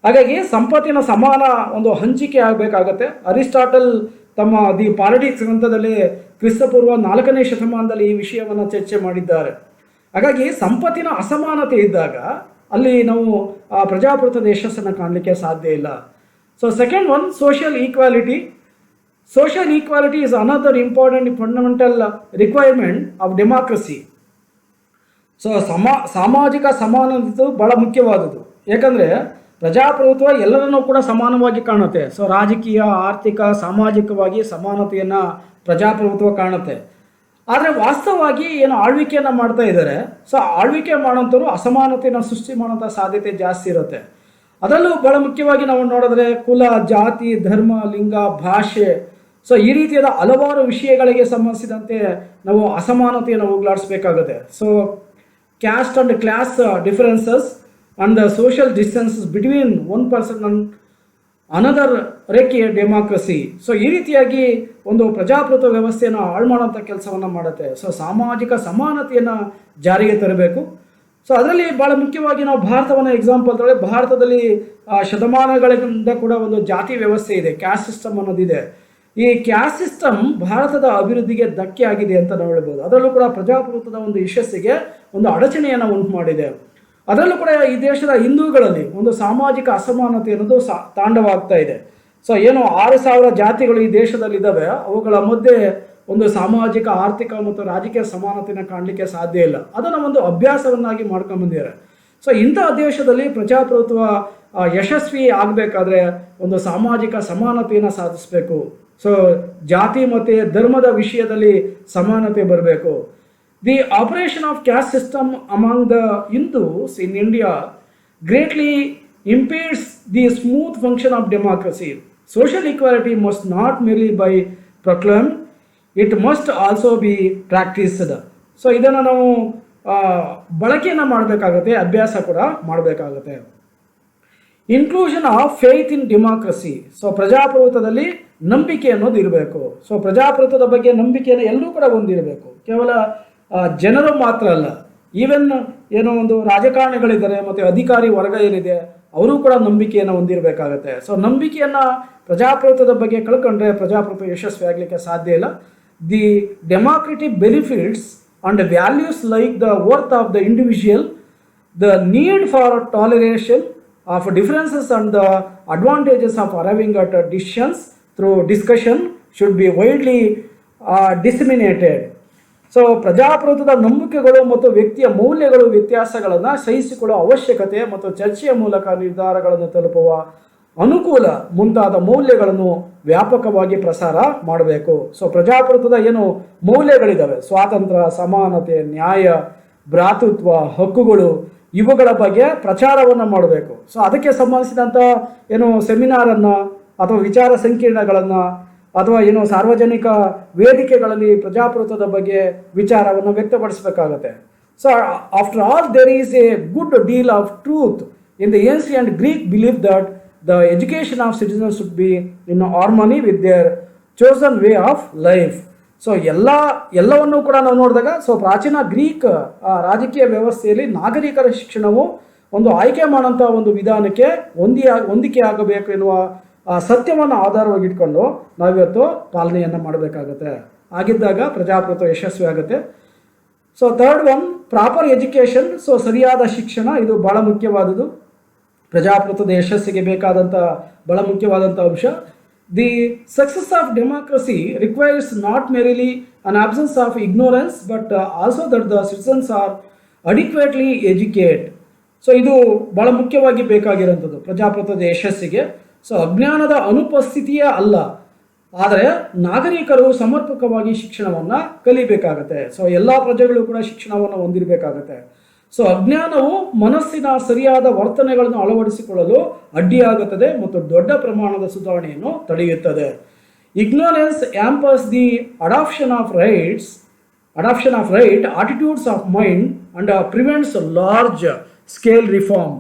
ಹಾಗಾಗಿ ಸಂಪತ್ತಿನ ಸಮಾನ ಒಂದು ಹಂಚಿಕೆ ಆಗಬೇಕಾಗತ್ತೆ. ಅರಿಸ್ಟಾಟಲ್ ತಮ್ಮ ದಿ ಪಾಲಿಟಿಕ್ಸ್ ಗ್ರಂಥದಲ್ಲಿ ಕ್ರಿಸ್ತಪೂರ್ವ 4ನೇ ಶತಮಾನದಲ್ಲಿ ಈ ವಿಷಯವನ್ನು ಚರ್ಚೆ ಮಾಡಿದ್ದಾರೆ. ಹಾಗಾಗಿ ಸಂಪತ್ತಿನ ಅಸಮಾನತೆ ಇದ್ದಾಗ ಅಲ್ಲಿ ನಾವು ಪ್ರಜಾಪ್ರಭುತ್ವದ ಯಶಸ್ಸನ್ನು ಕಾಣಲಿಕ್ಕೆ ಸಾಧ್ಯ ಇಲ್ಲ. So second one, social equality. Social equality is another important fundamental requirement of democracy. So ಸಾಮಾಜಿಕ ಸಮಾನತೆ ಬಹಳ ಮುಖ್ಯವಾದದ್ದು. ಯಾಕಂದರೆ ಪ್ರಜಾಪ್ರಭುತ್ವ ಎಲ್ಲರನ್ನೂ ಕೂಡ ಸಮಾನವಾಗಿ ಕಾಣುತ್ತೆ. ಸೊ ರಾಜಕೀಯ, ಆರ್ಥಿಕ, ಸಾಮಾಜಿಕವಾಗಿ ಸಮಾನತೆಯನ್ನು ಪ್ರಜಾಪ್ರಭುತ್ವ ಕಾಣುತ್ತೆ. ಆದರೆ ವಾಸ್ತವವಾಗಿ ಏನು ಆಳ್ವಿಕೆಯನ್ನು ಮಾಡ್ತಾ ಇದ್ದಾರೆ, ಸೊ ಆಳ್ವಿಕೆ ಮಾಡೋಂಥವ್ರು ಅಸಮಾನತೆಯನ್ನು ಸೃಷ್ಟಿ ಮಾಡೋಂಥ ಸಾಧ್ಯತೆ ಜಾಸ್ತಿ ಇರುತ್ತೆ. ಅದರಲ್ಲೂ ಬಹಳ ಮುಖ್ಯವಾಗಿ ನಾವು ನೋಡಿದ್ರೆ ಕುಲ, ಜಾತಿ, ಧರ್ಮ, ಲಿಂಗ, ಭಾಷೆ, ಸೊ ಈ ರೀತಿಯಾದ ಹಲವಾರು ವಿಷಯಗಳಿಗೆ ಸಂಬಂಧಿಸಿದಂತೆ ನಾವು ಅಸಮಾನತೆಯನ್ನು ಹೋಗಲಾಡಿಸ್ಬೇಕಾಗುತ್ತೆ. So caste and class differences and the social distances between one person and another wreck a democracy. So ಈ ರೀತಿಯಾಗಿ ಒಂದು ಪ್ರಜಾಪ್ರಭುತ್ವ ವ್ಯವಸ್ಥೆಯನ್ನು ಹಾಳು ಮಾಡುವಂಥ ಕೆಲಸವನ್ನು ಮಾಡುತ್ತೆ. ಸೊ ಸಾಮಾಜಿಕ ಸಮಾನತೆಯನ್ನು ಜಾರಿಗೆ ತರಬೇಕು. ಸೊ ಅದರಲ್ಲಿ ಭಾಳ ಮುಖ್ಯವಾಗಿ ನಾವು ಭಾರತವನ್ನು ಎಕ್ಸಾಂಪಲ್ ತಗೊಳ್ಳಿ. ಭಾರತದಲ್ಲಿ ಶತಮಾನಗಳಿಂದ ಕೂಡ ಒಂದು ಜಾತಿ ವ್ಯವಸ್ಥೆ ಇದೆ, ಕ್ಯಾಸ್ಟ್ ಸಿಸ್ಟಮ್ ಅನ್ನೋದಿದೆ. ಈ ಕ್ಯಾಸ್ಟ್ ಸಿಸ್ಟಮ್ ಭಾರತದ ಅಭಿವೃದ್ಧಿಗೆ ಧಕ್ಕೆ ಆಗಿದೆ ಅಂತ ನಾವು ಹೇಳ್ಬೋದು. ಅದರಲ್ಲೂ ಕೂಡ ಪ್ರಜಾಪ್ರಭುತ್ವದ ಒಂದು ಯಶಸ್ಸಿಗೆ ಒಂದು ಅಡಚಣೆಯನ್ನು ಉಂಟು ಮಾಡಿದೆ. ಅದರಲ್ಲೂ ಕೂಡ ಈ ದೇಶದ ಹಿಂದೂಗಳಲ್ಲಿ ಒಂದು ಸಾಮಾಜಿಕ ಅಸಮಾನತೆ ಅನ್ನೋದು ತಾಂಡವಾಗ್ತಾ ಇದೆ. ಸೊ ಏನು 6,000 ಜಾತಿಗಳು ಈ ದೇಶದಲ್ಲಿ ಇದ್ದಾವೆ, ಅವುಗಳ ಮಧ್ಯೆ ಒಂದು ಸಾಮಾಜಿಕ, ಆರ್ಥಿಕ ಮತ್ತು ರಾಜಕೀಯ ಸಮಾನತೆಯನ್ನು ಕಾಣಲಿಕ್ಕೆ ಸಾಧ್ಯ ಇಲ್ಲ. ಅದನ್ನು ಒಂದು ಅಭ್ಯಾಸವನ್ನಾಗಿ ಮಾಡ್ಕೊಂಡ್ಬಂದಿದ್ದಾರೆ. ಸೊ ಇಂಥ ದೇಶದಲ್ಲಿ ಪ್ರಜಾಪ್ರಭುತ್ವ ಯಶಸ್ವಿ ಆಗಬೇಕಾದ್ರೆ ಒಂದು ಸಾಮಾಜಿಕ ಸಮಾನತೆಯನ್ನು ಸಾಧಿಸಬೇಕು. ಸೊ ಜಾತಿ ಮತ್ತು ಧರ್ಮದ ವಿಷಯದಲ್ಲಿ ಸಮಾನತೆ ಬರಬೇಕು. The operation of caste system among the Hindus in India greatly impedes the smooth function of democracy. Social equality must not merely be proclaimed, it must also be practiced. So ಇದನ್ನು ನಾವು ಬಳಕೆಯನ್ನು ಮಾಡಬೇಕಾಗುತ್ತೆ, ಅಭ್ಯಾಸ ಕೂಡ ಮಾಡಬೇಕಾಗುತ್ತೆ. Inclusion of faith in democracy. So ಪ್ರಜಾಪ್ರಭುತ್ವದಲ್ಲಿ ನಂಬಿಕೆ ಅನ್ನೋದು ಇರಬೇಕು. ಸೊ ಪ್ರಜಾಪ್ರಭುತ್ವದ ಬಗ್ಗೆ ನಂಬಿಕೆಯನ್ನು ಎಲ್ಲರೂ ಕೂಡ ಹೊಂದಿರಬೇಕು. ಕೇವಲ ಜನರು ಮಾತ್ರ ಅಲ್ಲ, ಈವನ್ ಏನೋ ಒಂದು ರಾಜಕಾರಣಿಗಳಿದ್ದಾರೆ ಮತ್ತು ಅಧಿಕಾರಿ ವರ್ಗ ಏನಿದೆ ಅವರು ಕೂಡ ನಂಬಿಕೆಯನ್ನು ಹೊಂದಿರಬೇಕಾಗತ್ತೆ. ಸೊ ನಂಬಿಕೆಯನ್ನು ಪ್ರಜಾಪ್ರಭುತ್ವದ ಬಗ್ಗೆ ಕಳ್ಕೊಂಡ್ರೆ ಪ್ರಜಾಪ್ರಭುತ್ವ ಯಶಸ್ವಿ ಆಗಲಿಕ್ಕೆ ಸಾಧ್ಯ ಇಲ್ಲ. The democratic benefits and values like the worth of the individual, the need for toleration of differences and the advantages of arriving at decisions through discussion should be widely disseminated. So ಪ್ರಜಾಪ್ರಭುತ್ವದ ನಂಬಿಕೆಗಳು ಮತ್ತು ವ್ಯಕ್ತಿಯ ಮೌಲ್ಯಗಳು ವ್ಯತ್ಯಾಸಗಳನ್ನು ಸಹಿಸಿಕೊಳ್ಳುವ ಅವಶ್ಯಕತೆ ಮತ್ತು ಚರ್ಚೆಯ ಮೂಲಕ ನಿರ್ಧಾರಗಳನ್ನು ತಲುಪುವ ಅನುಕೂಲ ಮುಂತಾದ ಮೌಲ್ಯಗಳನ್ನು ವ್ಯಾಪಕವಾಗಿ ಪ್ರಸಾರ ಮಾಡಬೇಕು. ಸೊ ಪ್ರಜಾಪ್ರಭುತ್ವದ ಏನು ಮೌಲ್ಯಗಳಿದ್ದಾವೆ, ಸ್ವಾತಂತ್ರ್ಯ, ಸಮಾನತೆ, ನ್ಯಾಯ, ಭ್ರಾತೃತ್ವ, ಹಕ್ಕುಗಳು, ಇವುಗಳ ಬಗ್ಗೆ ಪ್ರಚಾರವನ್ನು ಮಾಡಬೇಕು. ಸೊ ಅದಕ್ಕೆ ಸಂಬಂಧಿಸಿದಂಥ ಏನು ಸೆಮಿನಾರನ್ನು ಅಥವಾ ವಿಚಾರ ಸಂಕಿರಣಗಳನ್ನು ಅಥವಾ ಏನು ಸಾರ್ವಜನಿಕ ವೇದಿಕೆಗಳಲ್ಲಿ ಪ್ರಜಾಪ್ರಭುತ್ವದ ಬಗ್ಗೆ ವಿಚಾರವನ್ನು ವ್ಯಕ್ತಪಡಿಸಬೇಕಾಗತ್ತೆ. So after all there is a good deal of truth in the ancient Greek believe that the education of citizens should be in harmony with their chosen way of life. So ಎಲ್ಲವನ್ನೂ ಕೂಡ ನಾವು ನೋಡಿದಾಗ ಸೊ ಪ್ರಾಚೀನ ಗ್ರೀಕ್ ರಾಜಕೀಯ ವ್ಯವಸ್ಥೆಯಲ್ಲಿ ನಾಗರಿಕರ ಶಿಕ್ಷಣವು ಒಂದು ಆಯ್ಕೆ ಮಾಡೋಂಥ ಒಂದು ವಿಧಾನಕ್ಕೆ ಹೊಂದಿಕೆ ಆಗಬೇಕು ಎನ್ನುವ ಸತ್ಯವನ್ನು ಆಧಾರವಾಗಿ ಇಟ್ಕೊಂಡು ನಾವಿವತ್ತು ಪಾಲನೆಯನ್ನು ಮಾಡಬೇಕಾಗತ್ತೆ. ಆಗಿದ್ದಾಗ ಪ್ರಜಾಪ್ರಭುತ್ವ ಯಶಸ್ವಿ ಆಗುತ್ತೆ. So third one, proper education. So ಸರಿಯಾದ ಶಿಕ್ಷಣ, ಇದು ಭಾಳ ಮುಖ್ಯವಾದದ್ದು. ಪ್ರಜಾಪ್ರಭುತ್ವದ ಯಶಸ್ಸಿಗೆ ಬೇಕಾದಂಥ ಭಾಳ ಮುಖ್ಯವಾದಂಥ ಅಂಶ. The success of democracy requires not merely an absence of ignorance but also that the citizens are adequately educate. So ಇದು ಭಾಳ ಮುಖ್ಯವಾಗಿ ಬೇಕಾಗಿರೋಂಥದ್ದು ಪ್ರಜಾಪ್ರಭುತ್ವದ ಯಶಸ್ಸಿಗೆ. ಸೊ ಅಜ್ಞಾನದ ಅನುಪಸ್ಥಿತಿಯೇ ಅಲ್ಲ, ಆದರೆ ನಾಗರಿಕರು ಸಮರ್ಪಕವಾಗಿ ಶಿಕ್ಷಣವನ್ನು ಕಲಿಬೇಕಾಗತ್ತೆ. ಸೊ ಎಲ್ಲ ಪ್ರಜೆಗಳು ಕೂಡ ಶಿಕ್ಷಣವನ್ನು ಹೊಂದಿರಬೇಕಾಗತ್ತೆ. ಸೊ ಅಜ್ಞಾನವು ಮನಸ್ಸಿನ ಸರಿಯಾದ ವರ್ತನೆಗಳನ್ನು ಅಳವಡಿಸಿಕೊಳ್ಳಲು ಅಡ್ಡಿಯಾಗುತ್ತದೆ ಮತ್ತು ದೊಡ್ಡ ಪ್ರಮಾಣದ ಸುಧಾರಣೆಯನ್ನು ತಡೆಯುತ್ತದೆ. Ignorance hampers the adoption of right attitudes of mind and prevents large scale reform.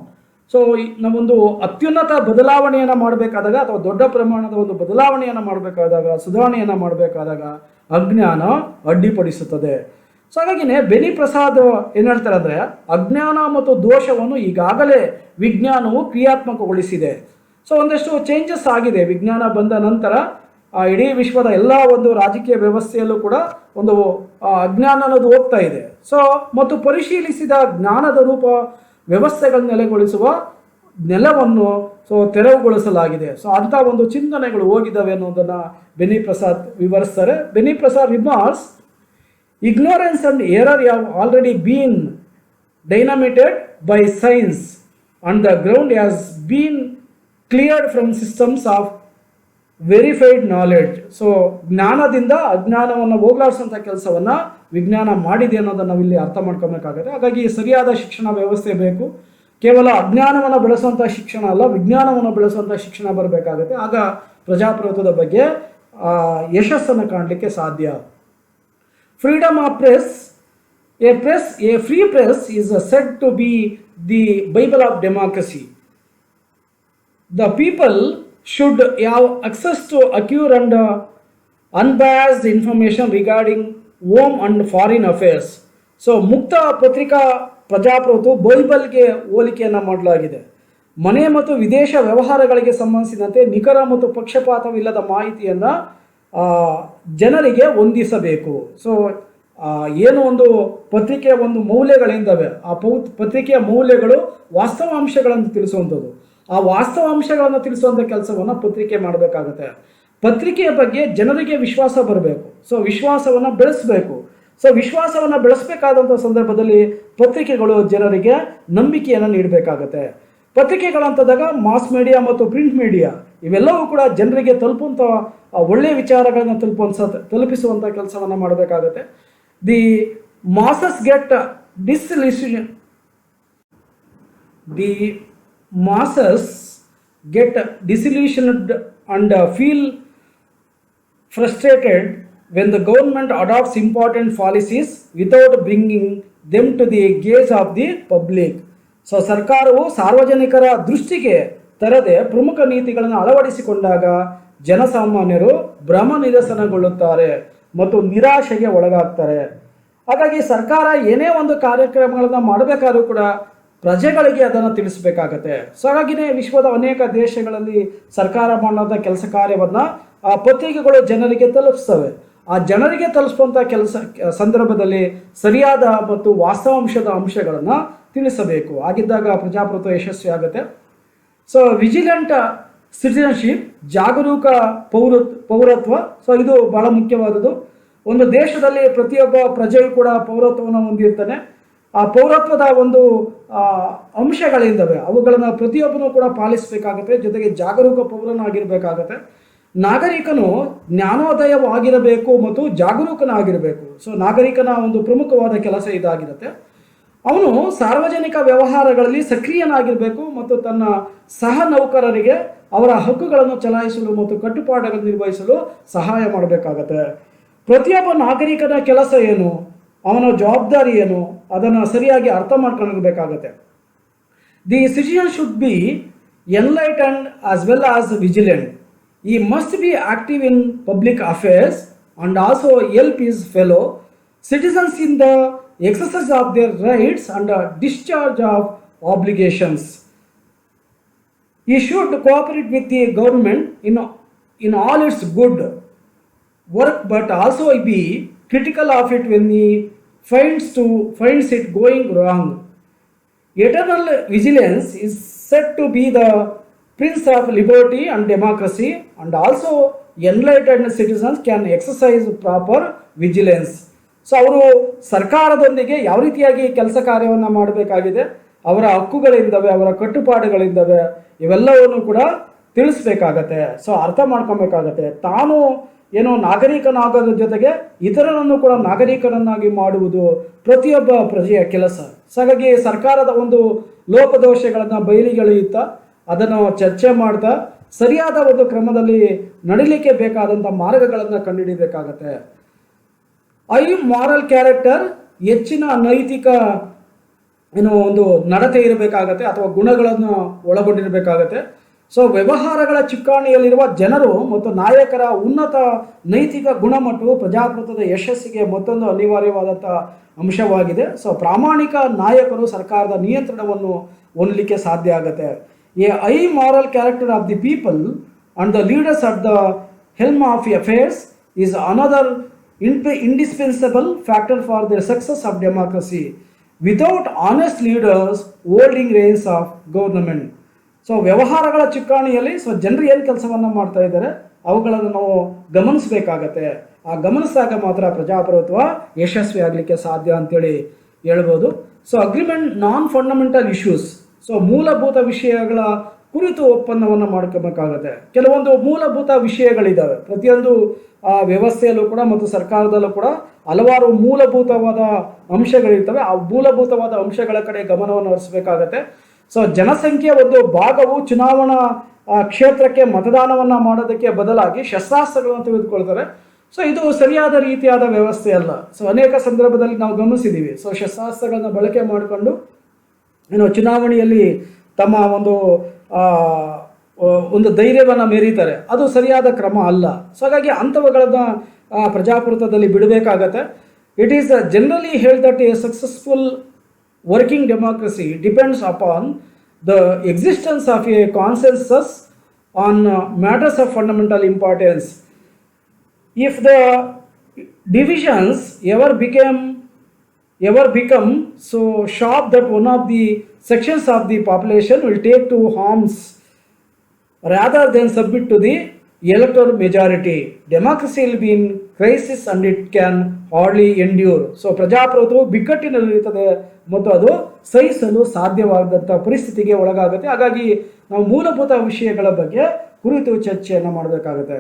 So ನಾವೊಂದು ಅತ್ಯುನ್ನತ ಬದಲಾವಣೆಯನ್ನು ಮಾಡಬೇಕಾದಾಗ ಅಥವಾ ದೊಡ್ಡ ಪ್ರಮಾಣದ ಒಂದು ಬದಲಾವಣೆಯನ್ನು ಮಾಡಬೇಕಾದಾಗ, ಸುಧಾರಣೆಯನ್ನು ಮಾಡಬೇಕಾದಾಗ ಅಜ್ಞಾನ ಅಡ್ಡಿಪಡಿಸುತ್ತದೆ. ಸೊ ಹಾಗಾಗಿನೇ ಬೆನಿ ಪ್ರಸಾದ್ ಏನು ಹೇಳ್ತಾರೆ ಅಂದರೆ, ಅಜ್ಞಾನ ಮತ್ತು ದೋಷವನ್ನು ಈಗಾಗಲೇ ವಿಜ್ಞಾನವು ಕ್ರಿಯಾತ್ಮಕಗೊಳಿಸಿದೆ. ಸೊ ಒಂದಷ್ಟು ಚೇಂಜಸ್ ಆಗಿದೆ ವಿಜ್ಞಾನ ಬಂದ ನಂತರ. ಇಡೀ ವಿಶ್ವದ ಎಲ್ಲ ಒಂದು ರಾಜಕೀಯ ವ್ಯವಸ್ಥೆಯಲ್ಲೂ ಕೂಡ ಒಂದು ಅಜ್ಞಾನ ಅನ್ನೋದು ಹೋಗ್ತಾ ಇದೆ. ಸೊ ಮತ್ತು ಪರಿಶೀಲಿಸಿದ ಜ್ಞಾನದ ರೂಪ ವ್ಯವಸ್ಥೆಗಳನ್ನು ನೆಲೆಗೊಳಿಸುವ ನೆಲವನ್ನು ತೆರವುಗೊಳಿಸಲಾಗಿದೆ. ಸೊ ಅಂಥ ಒಂದು ಚಿಂತನೆಗಳು ಹೋಗಿದ್ದಾವೆ ಅನ್ನೋದನ್ನು ಬೆನಿ ಪ್ರಸಾದ್ ವಿವರಿಸ್ತಾರೆ. Beni Prasad remarks, ignorance and error have already been dynamited by science and the ground has been cleared from systems of verified knowledge. So ಜ್ಞಾನದಿಂದ ಅಜ್ಞಾನವನ್ನು ಹೋಗ್ಲಾಡಿಸೋಂಥ ಕೆಲಸವನ್ನು ವಿಜ್ಞಾನ ಮಾಡಿದೆ ಅನ್ನೋದನ್ನು ನಾವಿಲ್ಲಿ ಅರ್ಥ ಮಾಡ್ಕೊಬೇಕಾಗುತ್ತೆ. ಹಾಗಾಗಿ ಸರಿಯಾದ ಶಿಕ್ಷಣ ವ್ಯವಸ್ಥೆ ಬೇಕು. ಕೇವಲ ಅಜ್ಞಾನವನ್ನು ಬೆಳೆಸುವಂಥ ಶಿಕ್ಷಣ ಅಲ್ಲ, ವಿಜ್ಞಾನವನ್ನು ಬೆಳೆಸುವಂಥ ಶಿಕ್ಷಣ ಬರಬೇಕಾಗುತ್ತೆ. ಆಗ ಪ್ರಜಾಪ್ರಭುತ್ವದ ಬಗ್ಗೆ ಯಶಸ್ಸನ್ನು ಕಾಣಲಿಕ್ಕೆ ಸಾಧ್ಯ. Freedom of press, a free press is said to be the Bible of democracy. The people should have access to accurate and unbiased information regarding home and foreign affairs. So ಮುಕ್ತ ಪತ್ರಿಕಾ ಪ್ರಜಾಪ್ರಭುತ್ವ ಬೈಬಲ್ಗೆ ಹೋಲಿಕೆಯನ್ನು ಮಾಡಲಾಗಿದೆ. ಮನೆ ಮತ್ತು ವಿದೇಶ ವ್ಯವಹಾರಗಳಿಗೆ ಸಂಬಂಧಿಸಿದಂತೆ ನಿಖರ ಮತ್ತು ಪಕ್ಷಪಾತವಿಲ್ಲದ ಮಾಹಿತಿಯನ್ನು ಜನರಿಗೆ ಹೊಂದಿಸಬೇಕು. ಸೊ ಏನು ಒಂದು ಪತ್ರಿಕೆಯ ಒಂದು ಮೌಲ್ಯಗಳಿಂದವೆ, ಆ ಪತ್ರಿಕೆಯ ಮೌಲ್ಯಗಳು ವಾಸ್ತವಾಂಶಗಳನ್ನು ತಿಳಿಸುವಂಥದ್ದು. ಆ ವಾಸ್ತವಾಂಶಗಳನ್ನು ತಿಳಿಸುವಂಥ ಕೆಲಸವನ್ನು ಪತ್ರಿಕೆ ಮಾಡಬೇಕಾಗುತ್ತೆ. ಪತ್ರಿಕೆಯ ಬಗ್ಗೆ ಜನರಿಗೆ ವಿಶ್ವಾಸ ಬರಬೇಕು. ಸೊ ವಿಶ್ವಾಸವನ್ನು ಬೆಳೆಸಬೇಕು. ಸೊ ವಿಶ್ವಾಸವನ್ನು ಬೆಳೆಸಬೇಕಾದಂಥ ಸಂದರ್ಭದಲ್ಲಿ ಪತ್ರಿಕೆಗಳು ಜನರಿಗೆ ನಂಬಿಕೆಯನ್ನು ನೀಡಬೇಕಾಗತ್ತೆ. ಪತ್ರಿಕೆಗಳಂತಂದಾಗ ಮಾಸ್ ಮೀಡಿಯಾ ಮತ್ತು ಪ್ರಿಂಟ್ ಮೀಡಿಯಾ ಇವೆಲ್ಲವೂ ಕೂಡ ಜನರಿಗೆ ತಲುಪುವಂಥ ಒಳ್ಳೆಯ ವಿಚಾರಗಳನ್ನು ತಲುಪಿಸುವಂಥ ಕೆಲಸವನ್ನು ಮಾಡಬೇಕಾಗತ್ತೆ. The masses get disillusioned and feel frustrated when the government adopts important policies without bringing them to the gaze of the public. So ಸರ್ಕಾರವು ಸಾರ್ವಜನಿಕರ ದೃಷ್ಟಿಗೆ ತರದೆ ಪ್ರಮುಖ ನೀತಿಗಳನ್ನು ಅಳವಡಿಸಿಕೊಂಡಾಗ ಜನಸಾಮಾನ್ಯರು ಭ್ರಮ ನಿರಸನಗೊಳ್ಳುತ್ತಾರೆ ಮತ್ತು ನಿರಾಶೆಗೆ ಒಳಗಾಗ್ತಾರೆ. ಹಾಗಾಗಿ ಸರ್ಕಾರ ಏನೇ ಒಂದು ಕಾರ್ಯಕ್ರಮಗಳನ್ನು ಮಾಡಬೇಕಾದ್ರೂ ಕೂಡ ಪ್ರಜೆಗಳಿಗೆ ಅದನ್ನು ತಿಳಿಸಬೇಕಾಗತ್ತೆ. ಸೊ ಹಾಗಾಗಿನೇ ವಿಶ್ವದ ಅನೇಕ ದೇಶಗಳಲ್ಲಿ ಸರ್ಕಾರ ಮಾಡುವಂಥ ಕೆಲಸ ಕಾರ್ಯವನ್ನು ಆ ಪತ್ರಿಕೆಗಳು ಜನರಿಗೆ ತಲುಪಿಸ್ತವೆ. ಆ ಜನರಿಗೆ ತಲುಪಿಸುವಂಥ ಕೆಲಸ ಸಂದರ್ಭದಲ್ಲಿ ಸರಿಯಾದ ಮತ್ತು ವಾಸ್ತವಾಂಶದ ಅಂಶಗಳನ್ನು ತಿಳಿಸಬೇಕು. ಆಗಿದ್ದಾಗ ಪ್ರಜಾಪ್ರಭುತ್ವ ಯಶಸ್ವಿ ಆಗುತ್ತೆ. ಸೊ ವಿಜಿಲೆಂಟ್ ಸಿಟಿಜನ್ಶಿಪ್, ಜಾಗರೂಕ ಪೌರತ್ವ. ಸೊ ಇದು ಬಹಳ ಮುಖ್ಯವಾದದ್ದು. ಒಂದು ದೇಶದಲ್ಲಿ ಪ್ರತಿಯೊಬ್ಬ ಪ್ರಜೆಯು ಕೂಡ ಪೌರತ್ವವನ್ನು ಹೊಂದಿರ್ತಾನೆ. ಆ ಪೌರತ್ವದ ಒಂದು ಅಂಶಗಳಿಂದವೆ, ಅವುಗಳನ್ನು ಪ್ರತಿಯೊಬ್ಬನೂ ಕೂಡ ಪಾಲಿಸಬೇಕಾಗತ್ತೆ. ಜೊತೆಗೆ ಜಾಗರೂಕ ಪೌರನಾಗಿರಬೇಕಾಗತ್ತೆ. ನಾಗರಿಕನು ಜ್ಞಾನೋದಯವಾಗಿರಬೇಕು ಮತ್ತು ಜಾಗರೂಕನಾಗಿರಬೇಕು. ಸೊ ನಾಗರಿಕನ ಒಂದು ಪ್ರಮುಖವಾದ ಕೆಲಸ ಇದಾಗಿರುತ್ತೆ. ಅವನು ಸಾರ್ವಜನಿಕ ವ್ಯವಹಾರಗಳಲ್ಲಿ ಸಕ್ರಿಯನಾಗಿರಬೇಕು ಮತ್ತು ತನ್ನ ಸಹ ನೌಕರರಿಗೆ ಅವರ ಹಕ್ಕುಗಳನ್ನು ಚಲಾಯಿಸಲು ಮತ್ತು ಕಟ್ಟುಪಾಡುಗಳನ್ನು ನಿರ್ವಹಿಸಲು ಸಹಾಯ ಮಾಡಬೇಕಾಗತ್ತೆ. ಪ್ರತಿಯೊಬ್ಬ ನಾಗರಿಕನ ಕೆಲಸ ಏನು, ಅವನ ಜವಾಬ್ದಾರಿ ಏನು, ಅದನ್ನು ಸರಿಯಾಗಿ ಅರ್ಥ ಮಾಡ್ಕೊಂಡಿರಬೇಕಾಗತ್ತೆ. The citizen should be enlightened as well as vigilant. He must be active in public affairs and also help his fellow citizens in the exercise of their rights and discharge of obligations. He should cooperate with the government in all its good work, but also be critical of it when he finds it going wrong. Eternal vigilance is said to be the Prince of liberty and democracy, and also enlightened citizens can exercise proper vigilance. So ಅವರು ಸರ್ಕಾರದೊಂದಿಗೆ ಯಾವ ರೀತಿಯಾಗಿ ಕೆಲಸ ಕಾರ್ಯವನ್ನು ಮಾಡಬೇಕಾಗಿದೆ, ಅವರ ಹಕ್ಕುಗಳಿಂದವೆ, ಅವರ ಕಟ್ಟುಪಾಡುಗಳಿಂದವೆ, ಇವೆಲ್ಲವನ್ನು ಕೂಡ ತಿಳಿಸ್ಬೇಕಾಗತ್ತೆ. ಸೊ ಅರ್ಥ ಮಾಡ್ಕೊಬೇಕಾಗತ್ತೆ. ತಾನು ಏನೋ ನಾಗರಿಕನಾಗೋದ್ರ ಜೊತೆಗೆ ಇತರರನ್ನು ಕೂಡ ನಾಗರಿಕರನ್ನಾಗಿ ಮಾಡುವುದು ಪ್ರತಿಯೊಬ್ಬ ಪ್ರಜೆಯ ಕೆಲಸ. ಸೊ ಹಾಗಾಗಿ ಸರ್ಕಾರದ ಒಂದು ಲೋಪದೋಷಗಳನ್ನು ಬಯಲಿಗೆಳೆಯುತ್ತಾ ಅದನ್ನು ಚರ್ಚೆ ಮಾಡ್ತಾ ಸರಿಯಾದ ಒಂದು ಕ್ರಮದಲ್ಲಿ ನಡಿಲಿಕ್ಕೆ ಬೇಕಾದಂಥ ಮಾರ್ಗಗಳನ್ನು ಕಂಡುಹಿಡಿಯಬೇಕಾಗತ್ತೆ. ಮಾರಲ್ ಕ್ಯಾರೆಕ್ಟರ್, ಹೆಚ್ಚಿನ ನೈತಿಕ ಒಂದು ನಡತೆ ಇರಬೇಕಾಗತ್ತೆ ಅಥವಾ ಗುಣಗಳನ್ನು ಒಳಗೊಂಡಿರಬೇಕಾಗತ್ತೆ. ಸೊ ವ್ಯವಹಾರಗಳ ಚುಕ್ಕಾಣಿಯಲ್ಲಿರುವ ಜನರು ಮತ್ತು ನಾಯಕರ ಉನ್ನತ ನೈತಿಕ ಗುಣಮಟ್ಟವು ಪ್ರಜಾಪ್ರಭುತ್ವದ ಯಶಸ್ಸಿಗೆ ಮತ್ತೊಂದು ಅನಿವಾರ್ಯವಾದಂಥ ಅಂಶವಾಗಿದೆ. ಸೊ ಪ್ರಾಮಾಣಿಕ ನಾಯಕರು ಸರ್ಕಾರದ ನಿಯಂತ್ರಣವನ್ನು ಹೊಂದಲಿಕ್ಕೆ ಸಾಧ್ಯ ಆಗುತ್ತೆ. A high moral character of the people and the leaders at the Helm of affairs is another indispensable factor for the success of democracy. Without honest leaders holding reins of government. So ವ್ಯವಹಾರಗಳ ಚುಕ್ಕಾಣಿಯಲ್ಲಿ ಜನರು ಏನು ಕೆಲಸವನ್ನು ಮಾಡ್ತಾ ಇದ್ದಾರೆ ಅವುಗಳನ್ನು ನಾವು ಗಮನಿಸಬೇಕಾಗತ್ತೆ. ಆ ಗಮನಿಸಿದಾಗ ಮಾತ್ರ ಪ್ರಜಾಪ್ರಭುತ್ವ ಯಶಸ್ವಿ ಆಗಲಿಕ್ಕೆ ಸಾಧ್ಯ ಅಂತೇಳಿ ಹೇಳ್ಬೋದು. ಸೊ ಅಗ್ರಿಮೆಂಟ್ ನಾನ್ ಫಂಡಮೆಂಟಲ್ ಇಶ್ಯೂಸ್, ಸೊ ಮೂಲಭೂತ ವಿಷಯಗಳ ಕುರಿತು ಒಪ್ಪಂದವನ್ನು ಮಾಡ್ಕೋಬೇಕಾಗತ್ತೆ. ಕೆಲವೊಂದು ಮೂಲಭೂತ ವಿಷಯಗಳಿದ್ದಾವೆ ಪ್ರತಿಯೊಂದು ವ್ಯವಸ್ಥೆಯಲ್ಲೂ ಕೂಡ ಮತ್ತು ಸರ್ಕಾರದಲ್ಲೂ ಕೂಡ ಹಲವಾರು ಮೂಲಭೂತವಾದ ಅಂಶಗಳಿರ್ತವೆ. ಆ ಮೂಲಭೂತವಾದ ಅಂಶಗಳ ಕಡೆ ಗಮನವನ್ನು ಹರಿಸಬೇಕಾಗತ್ತೆ. ಸೊ ಜನಸಂಖ್ಯೆಯ ಒಂದು ಭಾಗವು ಚುನಾವಣಾ ಕ್ಷೇತ್ರಕ್ಕೆ ಮತದಾನವನ್ನು ಮಾಡೋದಕ್ಕೆ ಬದಲಾಗಿ ಶಸ್ತ್ರಾಸ್ತ್ರಗಳನ್ನು ತೆಗೆದುಕೊಳ್ತಾರೆ. ಸೊ ಇದು ಸರಿಯಾದ ರೀತಿಯಾದ ವ್ಯವಸ್ಥೆ ಅಲ್ಲ. ಸೊ ಅನೇಕ ಸಂದರ್ಭದಲ್ಲಿ ನಾವು ಗಮನಿಸಿದ್ದೀವಿ. ಸೊ ಶಸ್ತ್ರಾಸ್ತ್ರಗಳನ್ನ ಬಳಕೆ ಮಾಡಿಕೊಂಡು ಚುನಾವಣೆಯಲ್ಲಿ ತಮ್ಮ ಒಂದು ಧೈರ್ಯವನ್ನು ಮೆರೀತಾರೆ. ಅದು ಸರಿಯಾದ ಕ್ರಮ ಅಲ್ಲ. ಸೊ ಹಾಗಾಗಿ ಅಂಥವುಗಳನ್ನು ಪ್ರಜಾಪ್ರಭುತ್ವದಲ್ಲಿ ಬಿಡಬೇಕಾಗತ್ತೆ. ಇಟ್ ಈಸ್ ಜನರಲಿ ಹೇಳ್ that A successful working democracy depends upon the existence of A consensus on matters of fundamental importance. If the divisions ever become so sharp that one of the sections of the population will take to arms rather than submit to the electoral majority, democracy will be in crisis and it can hardly endure. So ಪ್ರಜಾಪ್ರಭುತ್ವವು ಬಿಕ್ಕಟ್ಟಿನಲ್ಲಿರುತ್ತದೆ ಮತ್ತು ಅದು ಸಹಿಸಲು ಸಾಧ್ಯವಾಗದಂಥ ಪರಿಸ್ಥಿತಿಗೆ ಒಳಗಾಗುತ್ತೆ. ಹಾಗಾಗಿ ನಾವು ಮೂಲಭೂತ ವಿಷಯಗಳ ಬಗ್ಗೆ ಕುರಿತು ಚರ್ಚೆಯನ್ನು ಮಾಡಬೇಕಾಗುತ್ತೆ.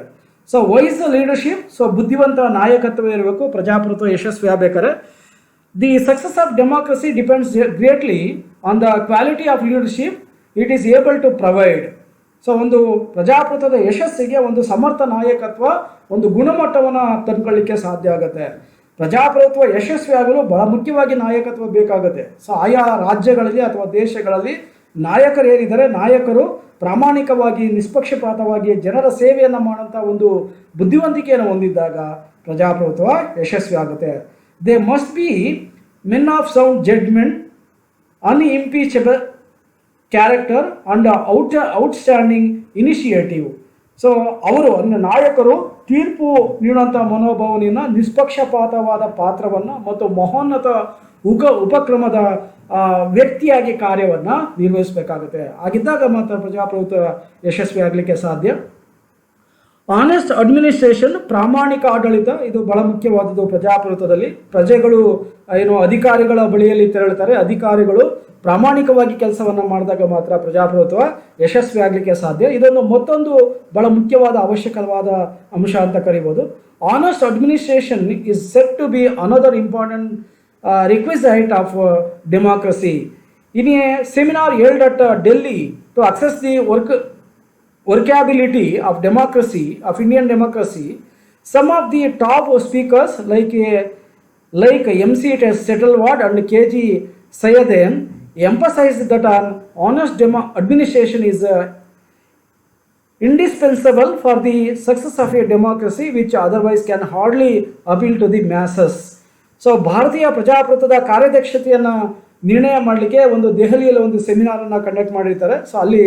ಸೊ ವೈಸ್ ಲೀಡರ್ಶಿಪ್, ಸೊ ಬುದ್ಧಿವಂತ ನಾಯಕತ್ವ ಇರಬೇಕು ಪ್ರಜಾಪ್ರಭುತ್ವ ಯಶಸ್ವಿ ಆಗಬೇಕಾದ್ರೆ. The success of democracy depends greatly on the quality of leadership it is able to provide. So ಒಂದು ಪ್ರಜಾಪ್ರಭುತ್ವದ ಯಶಸ್ಸಿಗೆ ಒಂದು ಸಮರ್ಥ ನಾಯಕತ್ವ ಒಂದು ಗುಣಮಟ್ಟವನ್ನು ತಂದುಕೊಳ್ಳಿಕ್ಕೆ ಸಾಧ್ಯ ಆಗುತ್ತೆ. ಪ್ರಜಾಪ್ರಭುತ್ವ ಯಶಸ್ವಿ ಆಗಲು ಬಹಳ ಮುಖ್ಯವಾಗಿ ನಾಯಕತ್ವ ಬೇಕಾಗುತ್ತೆ. ಸೊ ಆಯಾ ರಾಜ್ಯಗಳಲ್ಲಿ ಅಥವಾ ದೇಶಗಳಲ್ಲಿ ನಾಯಕರು ಏನಿದ್ದಾರೆ, ನಾಯಕರು ಪ್ರಾಮಾಣಿಕವಾಗಿ ನಿಷ್ಪಕ್ಷಪಾತವಾಗಿ ಜನರ ಸೇವೆಯನ್ನು ಮಾಡೋಂಥ ಒಂದು ಬುದ್ಧಿವಂತಿಕೆಯನ್ನು ಹೊಂದಿದ್ದಾಗ ಪ್ರಜಾಪ್ರಭುತ್ವ ಯಶಸ್ವಿ ಆಗುತ್ತೆ. They must be men of sound judgement, unimpeachable character and outstanding initiative. So ಅವರು ನಾಯಕರು ತೀರ್ಪು ನೀಡುವಂಥ ಮನೋಭಾವನೆಯನ್ನು, ನಿಷ್ಪಕ್ಷಪಾತವಾದ ಪಾತ್ರವನ್ನು ಮತ್ತು ಮಹೋನ್ನತ ಉಪಕ್ರಮದ ವ್ಯಕ್ತಿಯಾಗಿ ಕಾರ್ಯವನ್ನು ನಿರ್ವಹಿಸಬೇಕಾಗುತ್ತೆ. ಆಗಿದ್ದಾಗ ಮಾತ್ರ ಪ್ರಜಾಪ್ರಭುತ್ವ ಯಶಸ್ವಿ ಆಗಲಿಕ್ಕೆ ಸಾಧ್ಯ. ಆನೆಸ್ಟ್ ಅಡ್ಮಿನಿಸ್ಟ್ರೇಷನ್, ಪ್ರಾಮಾಣಿಕ ಆಡಳಿತ, ಇದು ಬಹಳ ಮುಖ್ಯವಾದದ್ದು ಪ್ರಜಾಪ್ರಭುತ್ವದಲ್ಲಿ. ಪ್ರಜೆಗಳು ಅಧಿಕಾರಿಗಳ ಬಳಿಯಲ್ಲಿ ತೆರಳುತ್ತಾರೆ. ಅಧಿಕಾರಿಗಳು ಪ್ರಾಮಾಣಿಕವಾಗಿ ಕೆಲಸವನ್ನು ಮಾಡಿದಾಗ ಮಾತ್ರ ಪ್ರಜಾಪ್ರಭುತ್ವ ಯಶಸ್ವಿ ಆಗಲಿಕ್ಕೆ ಸಾಧ್ಯ. ಇದೊಂದು ಮತ್ತೊಂದು ಬಹಳ ಮುಖ್ಯವಾದ ಅವಶ್ಯಕವಾದ ಅಂಶ ಅಂತ ಕರಿಬೋದು. Honest administration is set to be another important requisite of democracy. In a seminar held at Delhi to assess the workability of democracy, of Indian democracy, some of the top speakers like MC Settlewad and KG Sayeden emphasized that an honest administration is indispensable for the success of a democracy which otherwise can hardly appeal to the masses. So ಭಾರತೀಯ ಪ್ರಜಾಪ್ರಭುತ್ವದ ಕಾರ್ಯದಕ್ಷತೆಯನ್ನು ನಿರ್ಣಯ ಮಾಡಲಿಕ್ಕೆ ಒಂದು ದೆಹಲಿಯಲ್ಲಿ ಒಂದು ಸೆಮಿನಾರನ್ನು ಕಂಡಕ್ಟ್ ಮಾಡಿರ್ತಾರೆ. ಸೊ ಅಲ್ಲಿ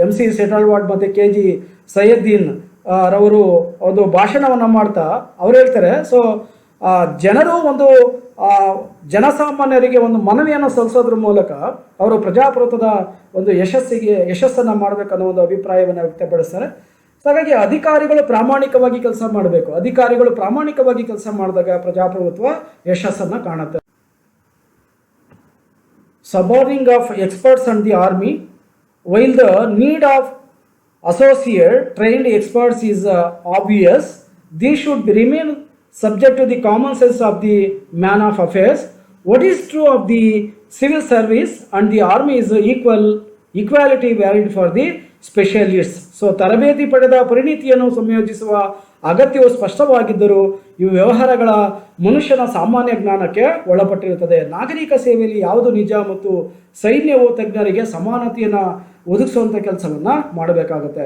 MC ಸೆಟಲ್ವಾಡ್ ಮತ್ತು KG ಸೈಯದ್ದೀನ್ ರವರು ಒಂದು ಭಾಷಣವನ್ನು ಮಾಡ್ತಾ ಅವ್ರು ಹೇಳ್ತಾರೆ, ಸೊ ಜನರು ಒಂದು ಜನಸಾಮಾನ್ಯರಿಗೆ ಒಂದು ಮನವಿಯನ್ನು ಸಲ್ಲಿಸೋದ್ರ ಮೂಲಕ ಅವರು ಪ್ರಜಾಪ್ರಭುತ್ವದ ಒಂದು ಯಶಸ್ಸನ್ನು ಮಾಡಬೇಕನ್ನೋ ಒಂದು ಅಭಿಪ್ರಾಯವನ್ನು ವ್ಯಕ್ತಪಡಿಸ್ತಾರೆ. ಸೊ ಹಾಗಾಗಿ ಅಧಿಕಾರಿಗಳು ಪ್ರಾಮಾಣಿಕವಾಗಿ ಕೆಲಸ ಮಾಡಬೇಕು. ಅಧಿಕಾರಿಗಳು ಪ್ರಾಮಾಣಿಕವಾಗಿ ಕೆಲಸ ಮಾಡಿದಾಗ ಪ್ರಜಾಪ್ರಭುತ್ವ ಯಶಸ್ಸನ್ನು ಕಾಣುತ್ತೆ. Subordinating of experts and the army, while the need of associate trained experts is obvious, they should remain subject to the common sense of the man of affairs. What is true of the civil service and the army is equality valid for the specialists. So ತರಬೇತಿ ಪಡೆದ ಪರಿಣಿತಿಯನ್ನು ಸಂಯೋಜಿಸುವ ಅಗತ್ಯವು ಸ್ಪಷ್ಟವಾಗಿದ್ದರೂ ಇವು ವ್ಯವಹಾರಗಳ ಮನುಷ್ಯನ ಸಾಮಾನ್ಯ ಜ್ಞಾನಕ್ಕೆ ಒಳಪಟ್ಟಿರುತ್ತದೆ. ನಾಗರಿಕ ಸೇವೆಯಲ್ಲಿ ಯಾವುದು ನಿಜ ಮತ್ತು ಸೈನ್ಯವು ತಜ್ಞರಿಗೆ ಸಮಾನತೆಯನ್ನು ಒದಗಿಸುವಂಥ ಕೆಲಸವನ್ನು ಮಾಡಬೇಕಾಗುತ್ತೆ.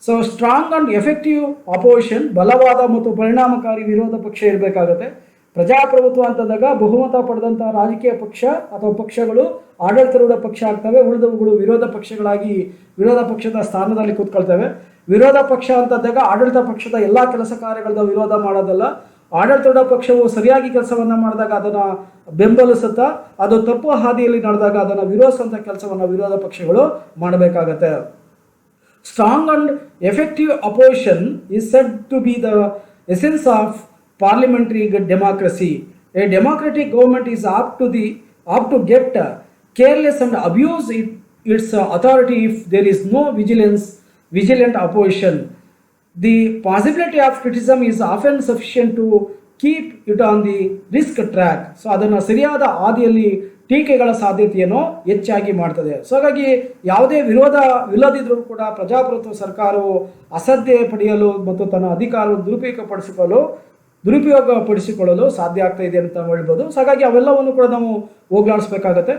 So strong and effective opposition, ಬಲವಾದ ಮತ್ತು ಪರಿಣಾಮಕಾರಿ ವಿರೋಧ ಪಕ್ಷ ಇರಬೇಕಾಗುತ್ತೆ. ಪ್ರಜಾಪ್ರಭುತ್ವ ಅಂತಂದಾಗ ಬಹುಮತ ಪಡೆದಂಥ ರಾಜಕೀಯ ಪಕ್ಷ ಅಥವಾ ಪಕ್ಷಗಳು ಆಡಳಿತಾರೂಢ ಪಕ್ಷ ಆಗ್ತವೆ, ಉಳಿದವುಗಳು ವಿರೋಧ ಪಕ್ಷಗಳಾಗಿ ವಿರೋಧ ಪಕ್ಷದ ಸ್ಥಾನದಲ್ಲಿ ಕೂತ್ಕೊಳ್ತವೆ. ವಿರೋಧ ಪಕ್ಷ ಅಂತಂದಾಗ ಆಡಳಿತ ಪಕ್ಷದ ಎಲ್ಲ ಕೆಲಸ ಕಾರ್ಯಗಳನ್ನ ವಿರೋಧ ಮಾಡೋದಲ್ಲ, ಆಡಳಿತಾರೂಢ ಪಕ್ಷವು ಸರಿಯಾಗಿ ಕೆಲಸವನ್ನು ಮಾಡಿದಾಗ ಅದನ್ನು ಬೆಂಬಲಿಸುತ್ತಾ, ಅದು ತಪ್ಪು ಹಾದಿಯಲ್ಲಿ ನಡೆದಾಗ ಅದನ್ನು ವಿರೋಧಿಸುವಂಥ ಕೆಲಸವನ್ನು ವಿರೋಧ ಪಕ್ಷಗಳು ಮಾಡಬೇಕಾಗತ್ತೆ. Strong and effective opposition is said to be the essence of parliamentary democracy. A democratic government is apt to get careless and abuse its authority if there is no vigilant opposition. The possibility of criticism is often sufficient to keep it on the risk track. So ಅದನ್ನು ಸರಿಯಾದ ಹಾದಿಯಲ್ಲಿ ಟೀಕೆಗಳ ಸಾಧ್ಯತೆಯನ್ನು ಹೆಚ್ಚಾಗಿ ಮಾಡ್ತದೆ. ಸೊ ಹಾಗಾಗಿ ಯಾವುದೇ ವಿರೋಧವಿಲ್ಲದಿದ್ದರೂ ಕೂಡ ಪ್ರಜಾಪ್ರಭುತ್ವ ಸರ್ಕಾರವು ಅಸಡ್ಡೆ ಪಡೆಯಲು ಮತ್ತು ತನ್ನ ಅಧಿಕಾರವನ್ನು ದುರುಪಯೋಗಪಡಿಸಿಕೊಳ್ಳಲು ಸಾಧ್ಯ ಆಗ್ತಾ ಇದೆ ಅಂತ ಹೇಳ್ಬೋದು. ಸೊ ಹಾಗಾಗಿ ಅವೆಲ್ಲವನ್ನು ಕೂಡ ನಾವು ಹೋಗ್ಲಾಡಿಸ್ಬೇಕಾಗತ್ತೆ.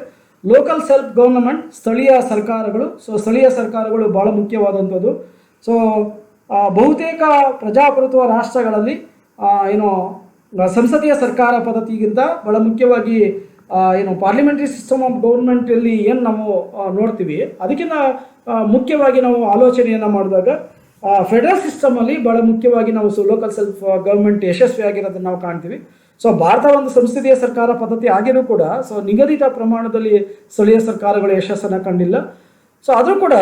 ಲೋಕಲ್ ಸೆಲ್ಫ್ ಗವರ್ನಮೆಂಟ್, ಸ್ಥಳೀಯ ಸರ್ಕಾರಗಳು. ಸೊ ಸ್ಥಳೀಯ ಸರ್ಕಾರಗಳು ಭಾಳ ಮುಖ್ಯವಾದಂಥದ್ದು. ಸೊ ಬಹುತೇಕ ಪ್ರಜಾಪ್ರಭುತ್ವ ರಾಷ್ಟ್ರಗಳಲ್ಲಿ ಸಂಸದೀಯ ಸರ್ಕಾರ ಪದ್ಧತಿಗಿಂತ ಭಾಳ ಮುಖ್ಯವಾಗಿ ಪಾರ್ಲಿಮೆಂಟರಿ ಸಿಸ್ಟಮ್ ಆಫ್ ಗೌರ್ಮೆಂಟಲ್ಲಿ ಏನು ನಾವು ನೋಡ್ತೀವಿ, ಅದಕ್ಕಿಂತ ಮುಖ್ಯವಾಗಿ ನಾವು ಆಲೋಚನೆಯನ್ನು ಮಾಡಿದಾಗ ಫೆಡರಲ್ ಸಿಸ್ಟಮಲ್ಲಿ ಭಾಳ ಮುಖ್ಯವಾಗಿ ನಾವು ಲೋಕಲ್ ಸೆಲ್ಫ್ ಗೌರ್ಮೆಂಟ್ ಯಶಸ್ವಿಯಾಗಿರೋದನ್ನು ನಾವು ಕಾಣ್ತೀವಿ. ಸೊ ಭಾರತ ಒಂದು ಸಂಸದೀಯ ಸರ್ಕಾರ ಪದ್ಧತಿ ಆಗಿರೂ ಕೂಡ ಸೊ ನಿಗದಿತ ಪ್ರಮಾಣದಲ್ಲಿ ಸ್ಥಳೀಯ ಸರ್ಕಾರಗಳು ಯಶಸ್ಸನ್ನು ಕಂಡಿಲ್ಲ. ಸೊ ಆದರೂ ಕೂಡ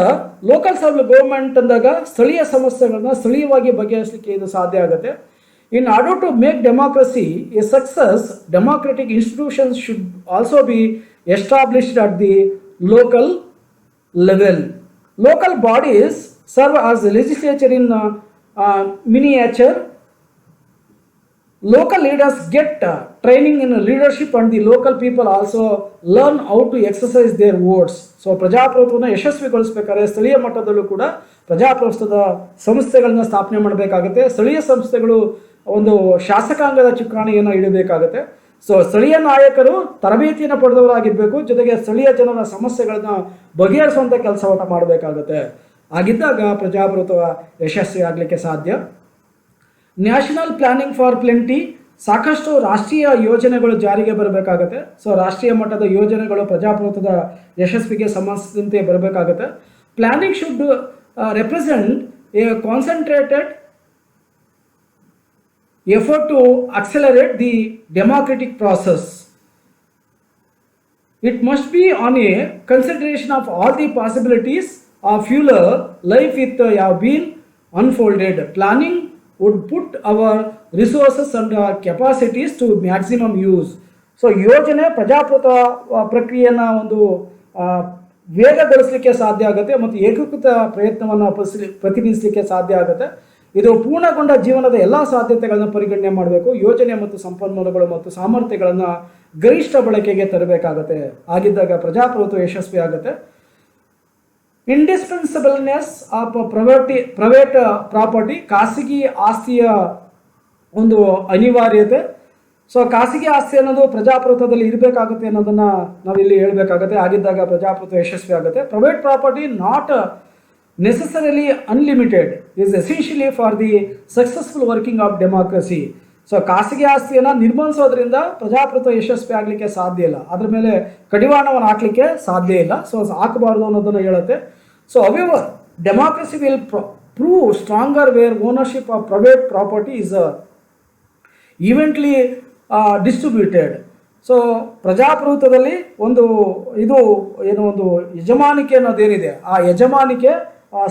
ಲೋಕಲ್ ಸೆಲ್ಫ್ ಗೌರ್ಮೆಂಟ್ ಅಂದಾಗ ಸ್ಥಳೀಯ ಸಮಸ್ಯೆಗಳನ್ನ ಸ್ಥಳೀಯವಾಗಿ ಬಗೆಹರಿಸಲಿಕ್ಕೆ ಇದು ಸಾಧ್ಯ ಆಗುತ್ತೆ. In order to make democracy a success, democratic institutions should also be established at the local level. Local bodies serve as a legislature in miniature. Local leaders get training in leadership and the local people also learn how to exercise their votes. So ಪ್ರಜಾಪ್ರಭುತ್ವವನ್ನು ಯಶಸ್ವಿಗೊಳಿಸಬೇಕಾದ್ರೆ ಸ್ಥಳೀಯ ಮಟ್ಟದಲ್ಲೂ ಕೂಡ ಪ್ರಜಾಪ್ರಭುತ್ವದ ಸಂಸ್ಥೆಗಳನ್ನ ಸ್ಥಾಪನೆ ಮಾಡಬೇಕಾಗುತ್ತೆ. ಸ್ಥಳೀಯ ಸಂಸ್ಥೆಗಳು ಒಂದು ಶಾಸಕಾಂಗದ ಚುಕ್ಕಾಣಿಯನ್ನು ಇಡಬೇಕಾಗುತ್ತೆ. ಸೊ ಸ್ಥಳೀಯ ನಾಯಕರು ತರಬೇತಿಯನ್ನು ಪಡೆದವರಾಗಿರಬೇಕು, ಜೊತೆಗೆ ಸ್ಥಳೀಯ ಜನರ ಸಮಸ್ಯೆಗಳನ್ನ ಬಗೆಹರಿಸುವಂಥ ಕೆಲಸವನ್ನು ಮಾಡಬೇಕಾಗುತ್ತೆ. ಆಗಿದ್ದಾಗ ಪ್ರಜಾಪ್ರಭುತ್ವ ಯಶಸ್ವಿ ಆಗಲಿಕ್ಕೆ ಸಾಧ್ಯ. ನ್ಯಾಷನಲ್ ಪ್ಲಾನಿಂಗ್ ಫಾರ್ ಪ್ಲೆಂಟಿ, ಸಾಕಷ್ಟು ರಾಷ್ಟ್ರೀಯ ಯೋಜನೆಗಳು ಜಾರಿಗೆ ಬರಬೇಕಾಗತ್ತೆ. ಸೊ ರಾಷ್ಟ್ರೀಯ ಮಟ್ಟದ ಯೋಜನೆಗಳು ಪ್ರಜಾಪ್ರಭುತ್ವದ ಯಶಸ್ವಿಗೆ ಸಂಬಂಧಿಸಿದಂತೆ ಬರಬೇಕಾಗತ್ತೆ. Planning should represent a concentrated effort to accelerate the democratic process. It must be on a consideration of all the possibilities of future life with have been unfolded. Planning would put our resources and capacities to maximum use. So ಯೋಜನೆ ಪ್ರಜಾಪ್ರಭುತ್ವ ಪ್ರಕ್ರಿಯೆಯನ್ನು ಒಂದು ವೇಗಗೊಳಿಸಲಿಕ್ಕೆ ಸಾಧ್ಯ ಆಗುತ್ತೆ ಮತ್ತು ಏಕೀಕೃತ ಪ್ರಯತ್ನವನ್ನು ಪ್ರತಿನಿಧಿಸಲಿಕ್ಕೆ ಸಾಧ್ಯ ಆಗುತ್ತೆ. ಇದು ಪೂರ್ಣಗೊಂಡ ಜೀವನದ ಎಲ್ಲ ಸಾಧ್ಯತೆಗಳನ್ನು ಪರಿಗಣನೆ ಮಾಡಬೇಕು. ಯೋಜನೆ ಮತ್ತು ಸಂಪನ್ಮೂಲಗಳು ಮತ್ತು ಸಾಮರ್ಥ್ಯಗಳನ್ನು ಗರಿಷ್ಠ ಬಳಕೆಗೆ ತರಬೇಕಾಗುತ್ತೆ. ಆಗಿದ್ದಾಗ ಪ್ರಜಾಪ್ರಭುತ್ವ ಯಶಸ್ವಿ ಆಗುತ್ತೆ. ಇಂಡಿಸ್ಪೆನ್ಸಿಬಲ್ನೆಸ್ ಆಫ್ ಪ್ರೈವೇಟ್ ಪ್ರಾಪರ್ಟಿ, ಖಾಸಗಿ ಆಸ್ತಿಯ ಒಂದು ಅನಿವಾರ್ಯತೆ. ಸೊ ಖಾಸಗಿ ಆಸ್ತಿ ಅನ್ನೋದು ಪ್ರಜಾಪ್ರಭುತ್ವದಲ್ಲಿ ಇರಬೇಕಾಗುತ್ತೆ ಅನ್ನೋದನ್ನು ನಾವಿಲ್ಲಿ ಹೇಳಬೇಕಾಗುತ್ತೆ. ಆಗಿದ್ದಾಗ ಪ್ರಜಾಪ್ರಭುತ್ವ ಯಶಸ್ವಿ ಆಗುತ್ತೆ. Private property not necessarily unlimited is essentially for the successful working of democracy. So ಖಾಸಗಿ ಆಸ್ತಿಯನ್ನು ನಿರ್ಬಂಧಿಸೋದ್ರಿಂದ ಪ್ರಜಾಪ್ರಭುತ್ವ ಯಶಸ್ವಿ ಆಗಲಿಕ್ಕೆ ಸಾಧ್ಯ ಇಲ್ಲ, ಅದ್ರ ಮೇಲೆ ಕಡಿವಾಣವನ್ನು ಹಾಕಲಿಕ್ಕೆ ಸಾಧ್ಯ ಇಲ್ಲ. ಸೊ ಹಾಕಬಾರ್ದು ಅನ್ನೋದನ್ನು ಹೇಳುತ್ತೆ. So however democracy will prove stronger where ownership of private property is evenly distributed. So ಪ್ರಜಾಪ್ರಭುತ್ವದಲ್ಲಿ ಒಂದು ಯಜಮಾನಿಕೆ ಅನ್ನೋದೇನಿದೆ, ಆ ಯಜಮಾನಿಕೆ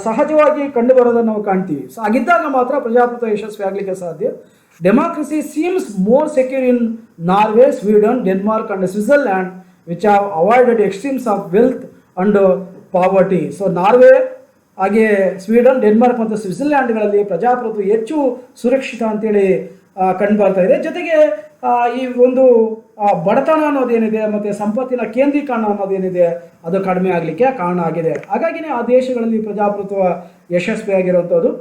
ಸಹಜವಾಗಿ ಕಂಡುಬರೋದನ್ನು ನಾವು ಕಾಣ್ತೀವಿ. ಸೊ ಆಗಿದ್ದಾಗ ಮಾತ್ರ ಪ್ರಜಾಪ್ರಭುತ್ವ ಯಶಸ್ವಿ ಆಗಲಿಕ್ಕೆ ಸಾಧ್ಯ. Democracy seems more secure in Norway, Sweden, Denmark and Switzerland which have avoided extremes of wealth and poverty. So Norway ಹಾಗೆ ಸ್ವೀಡನ್, ಡೆನ್ಮಾರ್ಕ್ ಮತ್ತು ಸ್ವಿಟ್ಜರ್ಲ್ಯಾಂಡ್ಗಳಲ್ಲಿ ಪ್ರಜಾಪ್ರಭುತ್ವ ಹೆಚ್ಚು ಸುರಕ್ಷಿತ ಅಂತೇಳಿ ಕಂಡು ಬರ್ತಾ ಇದೆ. ಜೊತೆಗೆ ಈ ಒಂದು ಬಡತನ ಅನ್ನೋದೇನಿದೆ ಮತ್ತು ಸಂಪತ್ತಿನ ಕೇಂದ್ರೀಕರಣ ಅನ್ನೋದೇನಿದೆ ಅದು ಕಡಿಮೆ ಆಗಲಿಕ್ಕೆ ಕಾರಣ ಆಗಿದೆ. ಹಾಗಾಗಿನೇ ಆ ದೇಶಗಳಲ್ಲಿ ಪ್ರಜಾಪ್ರಭುತ್ವ ಯಶಸ್ವಿಯಾಗಿರುವಂಥದ್ದು.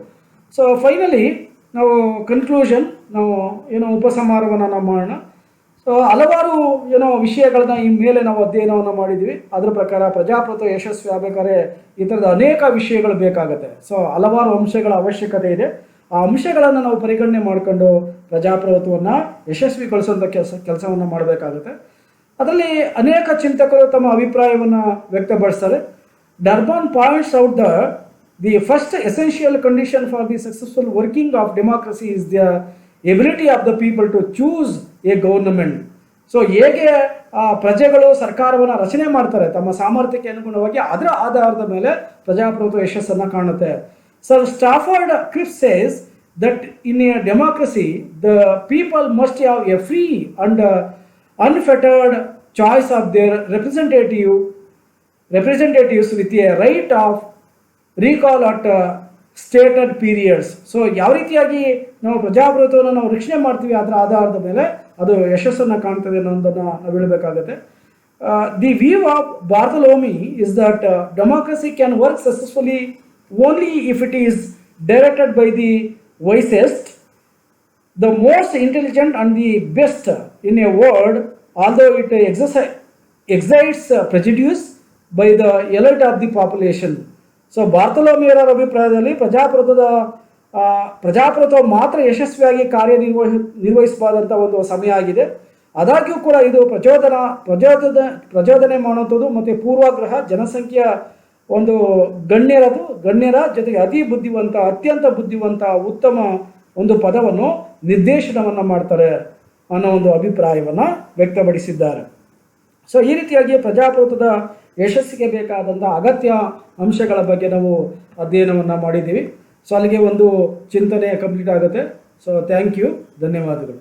ಸೊ ಫೈನಲಿ ನಾವು ಕನ್ಕ್ಲೂಷನ್ ನಾವು ಉಪಸಂಹಾರವನ್ನು ನಾವು ಮಾಡೋಣ. ಸೊ ಹಲವಾರು ವಿಷಯಗಳನ್ನ ಈ ಮೇಲೆ ನಾವು ಅಧ್ಯಯನವನ್ನು ಮಾಡಿದ್ವಿ. ಅದರ ಪ್ರಕಾರ ಪ್ರಜಾಪ್ರಭುತ್ವ ಯಶಸ್ವಿ ಆಗಬೇಕಾದ್ರೆ ಈ ಥರದ ಅನೇಕ ವಿಷಯಗಳು ಬೇಕಾಗುತ್ತೆ. ಸೊ ಹಲವಾರು ಅಂಶಗಳ ಅವಶ್ಯಕತೆ ಇದೆ. ಆ ಅಂಶಗಳನ್ನು ನಾವು ಪರಿಗಣನೆ ಮಾಡಿಕೊಂಡು ಪ್ರಜಾಪ್ರಭುತ್ವವನ್ನು ಯಶಸ್ವಿಗೊಳಿಸುವಂಥ ಕೆಲಸವನ್ನು ಮಾಡಬೇಕಾಗುತ್ತೆ. ಅದರಲ್ಲಿ ಅನೇಕ ಚಿಂತಕರು ತಮ್ಮ ಅಭಿಪ್ರಾಯವನ್ನು ವ್ಯಕ್ತಪಡಿಸ್ತಾರೆ. Durbin points out the first essential condition for the successful working of democracy is the ability of the people to choose a government. So ಹೇಗೆ ಪ್ರಜೆಗಳು ಸರ್ಕಾರವನ್ನು ರಚನೆ ಮಾಡ್ತಾರೆ ತಮ್ಮ ಸಾಮರ್ಥ್ಯಕ್ಕೆ ಅನುಗುಣವಾಗಿ, ಅದರ ಆಧಾರದ ಮೇಲೆ ಪ್ರಜಾಪ್ರಭುತ್ವ ಯಶಸ್ಸನ್ನು ಕಾಣುತ್ತೆ. Sir Stafford Cripps says that in a democracy, the people must have a free and unfettered choice of their representatives with a right of recall at stated periods. So ಯಾವ ರೀತಿಯಾಗಿ ನಾವು ಪ್ರಜಾಪ್ರಭುತ್ವವನ್ನು ನಾವು ರಕ್ಷಣೆ ಮಾಡ್ತೀವಿ ಅದರ ಆಧಾರದ ಮೇಲೆ ಅದು ಯಶಸ್ಸನ್ನು ಕಾಣ್ತದೆ ಅನ್ನೋದನ್ನು ನಾವು ಹೇಳಬೇಕಾಗುತ್ತೆ. The view of Bartholomew is that democracy can work successfully only if it is directed by the wisest, the most intelligent and the best. In a word, although it excites prejudice by the elite of the population. So ಬಾರ್ತಲೋಮಿಯವರ ಅಭಿಪ್ರಾಯದಲ್ಲಿ ಪ್ರಜಾಪ್ರಭುತ್ವ ಮಾತ್ರ ಯಶಸ್ವಿಯಾಗಿ ನಿರ್ವಹಿಸಬಾದಂಥ ಒಂದು ಸಮಯ ಆಗಿದೆ. ಆದಾಗ್ಯೂ ಕೂಡ ಇದು ಪ್ರಚೋದನೆ ಮಾಡುವಂಥದ್ದು ಮತ್ತು ಪೂರ್ವಾಗ್ರಹ ಜನಸಂಖ್ಯೆಯ ಒಂದು ಗಣ್ಯರ ಜೊತೆಗೆ ಅತ್ಯಂತ ಬುದ್ಧಿವಂತ ಉತ್ತಮ ಒಂದು ಪದವನ್ನು ನಿರ್ದೇಶನವನ್ನು ಮಾಡ್ತಾರೆ ಅನ್ನೋ ಒಂದು ಅಭಿಪ್ರಾಯವನ್ನು ವ್ಯಕ್ತಪಡಿಸಿದ್ದಾರೆ. ಸೊ ಈ ರೀತಿಯಾಗಿ ಪ್ರಜಾಪ್ರಭುತ್ವದ ಯಶಸ್ಸಿಗೆ ಬೇಕಾದಂಥ ಅಗತ್ಯ ಅಂಶಗಳ ಬಗ್ಗೆ ನಾವು ಅಧ್ಯಯನವನ್ನು ಮಾಡಿದ್ದೀವಿ. ಸೊ ಅಲ್ಲಿಗೆ ಒಂದು ಚಿಂತನೆ ಕಂಪ್ಲೀಟ್ ಆಗುತ್ತೆ. ಸೊ ಥ್ಯಾಂಕ್ ಯು, ಧನ್ಯವಾದಗಳು.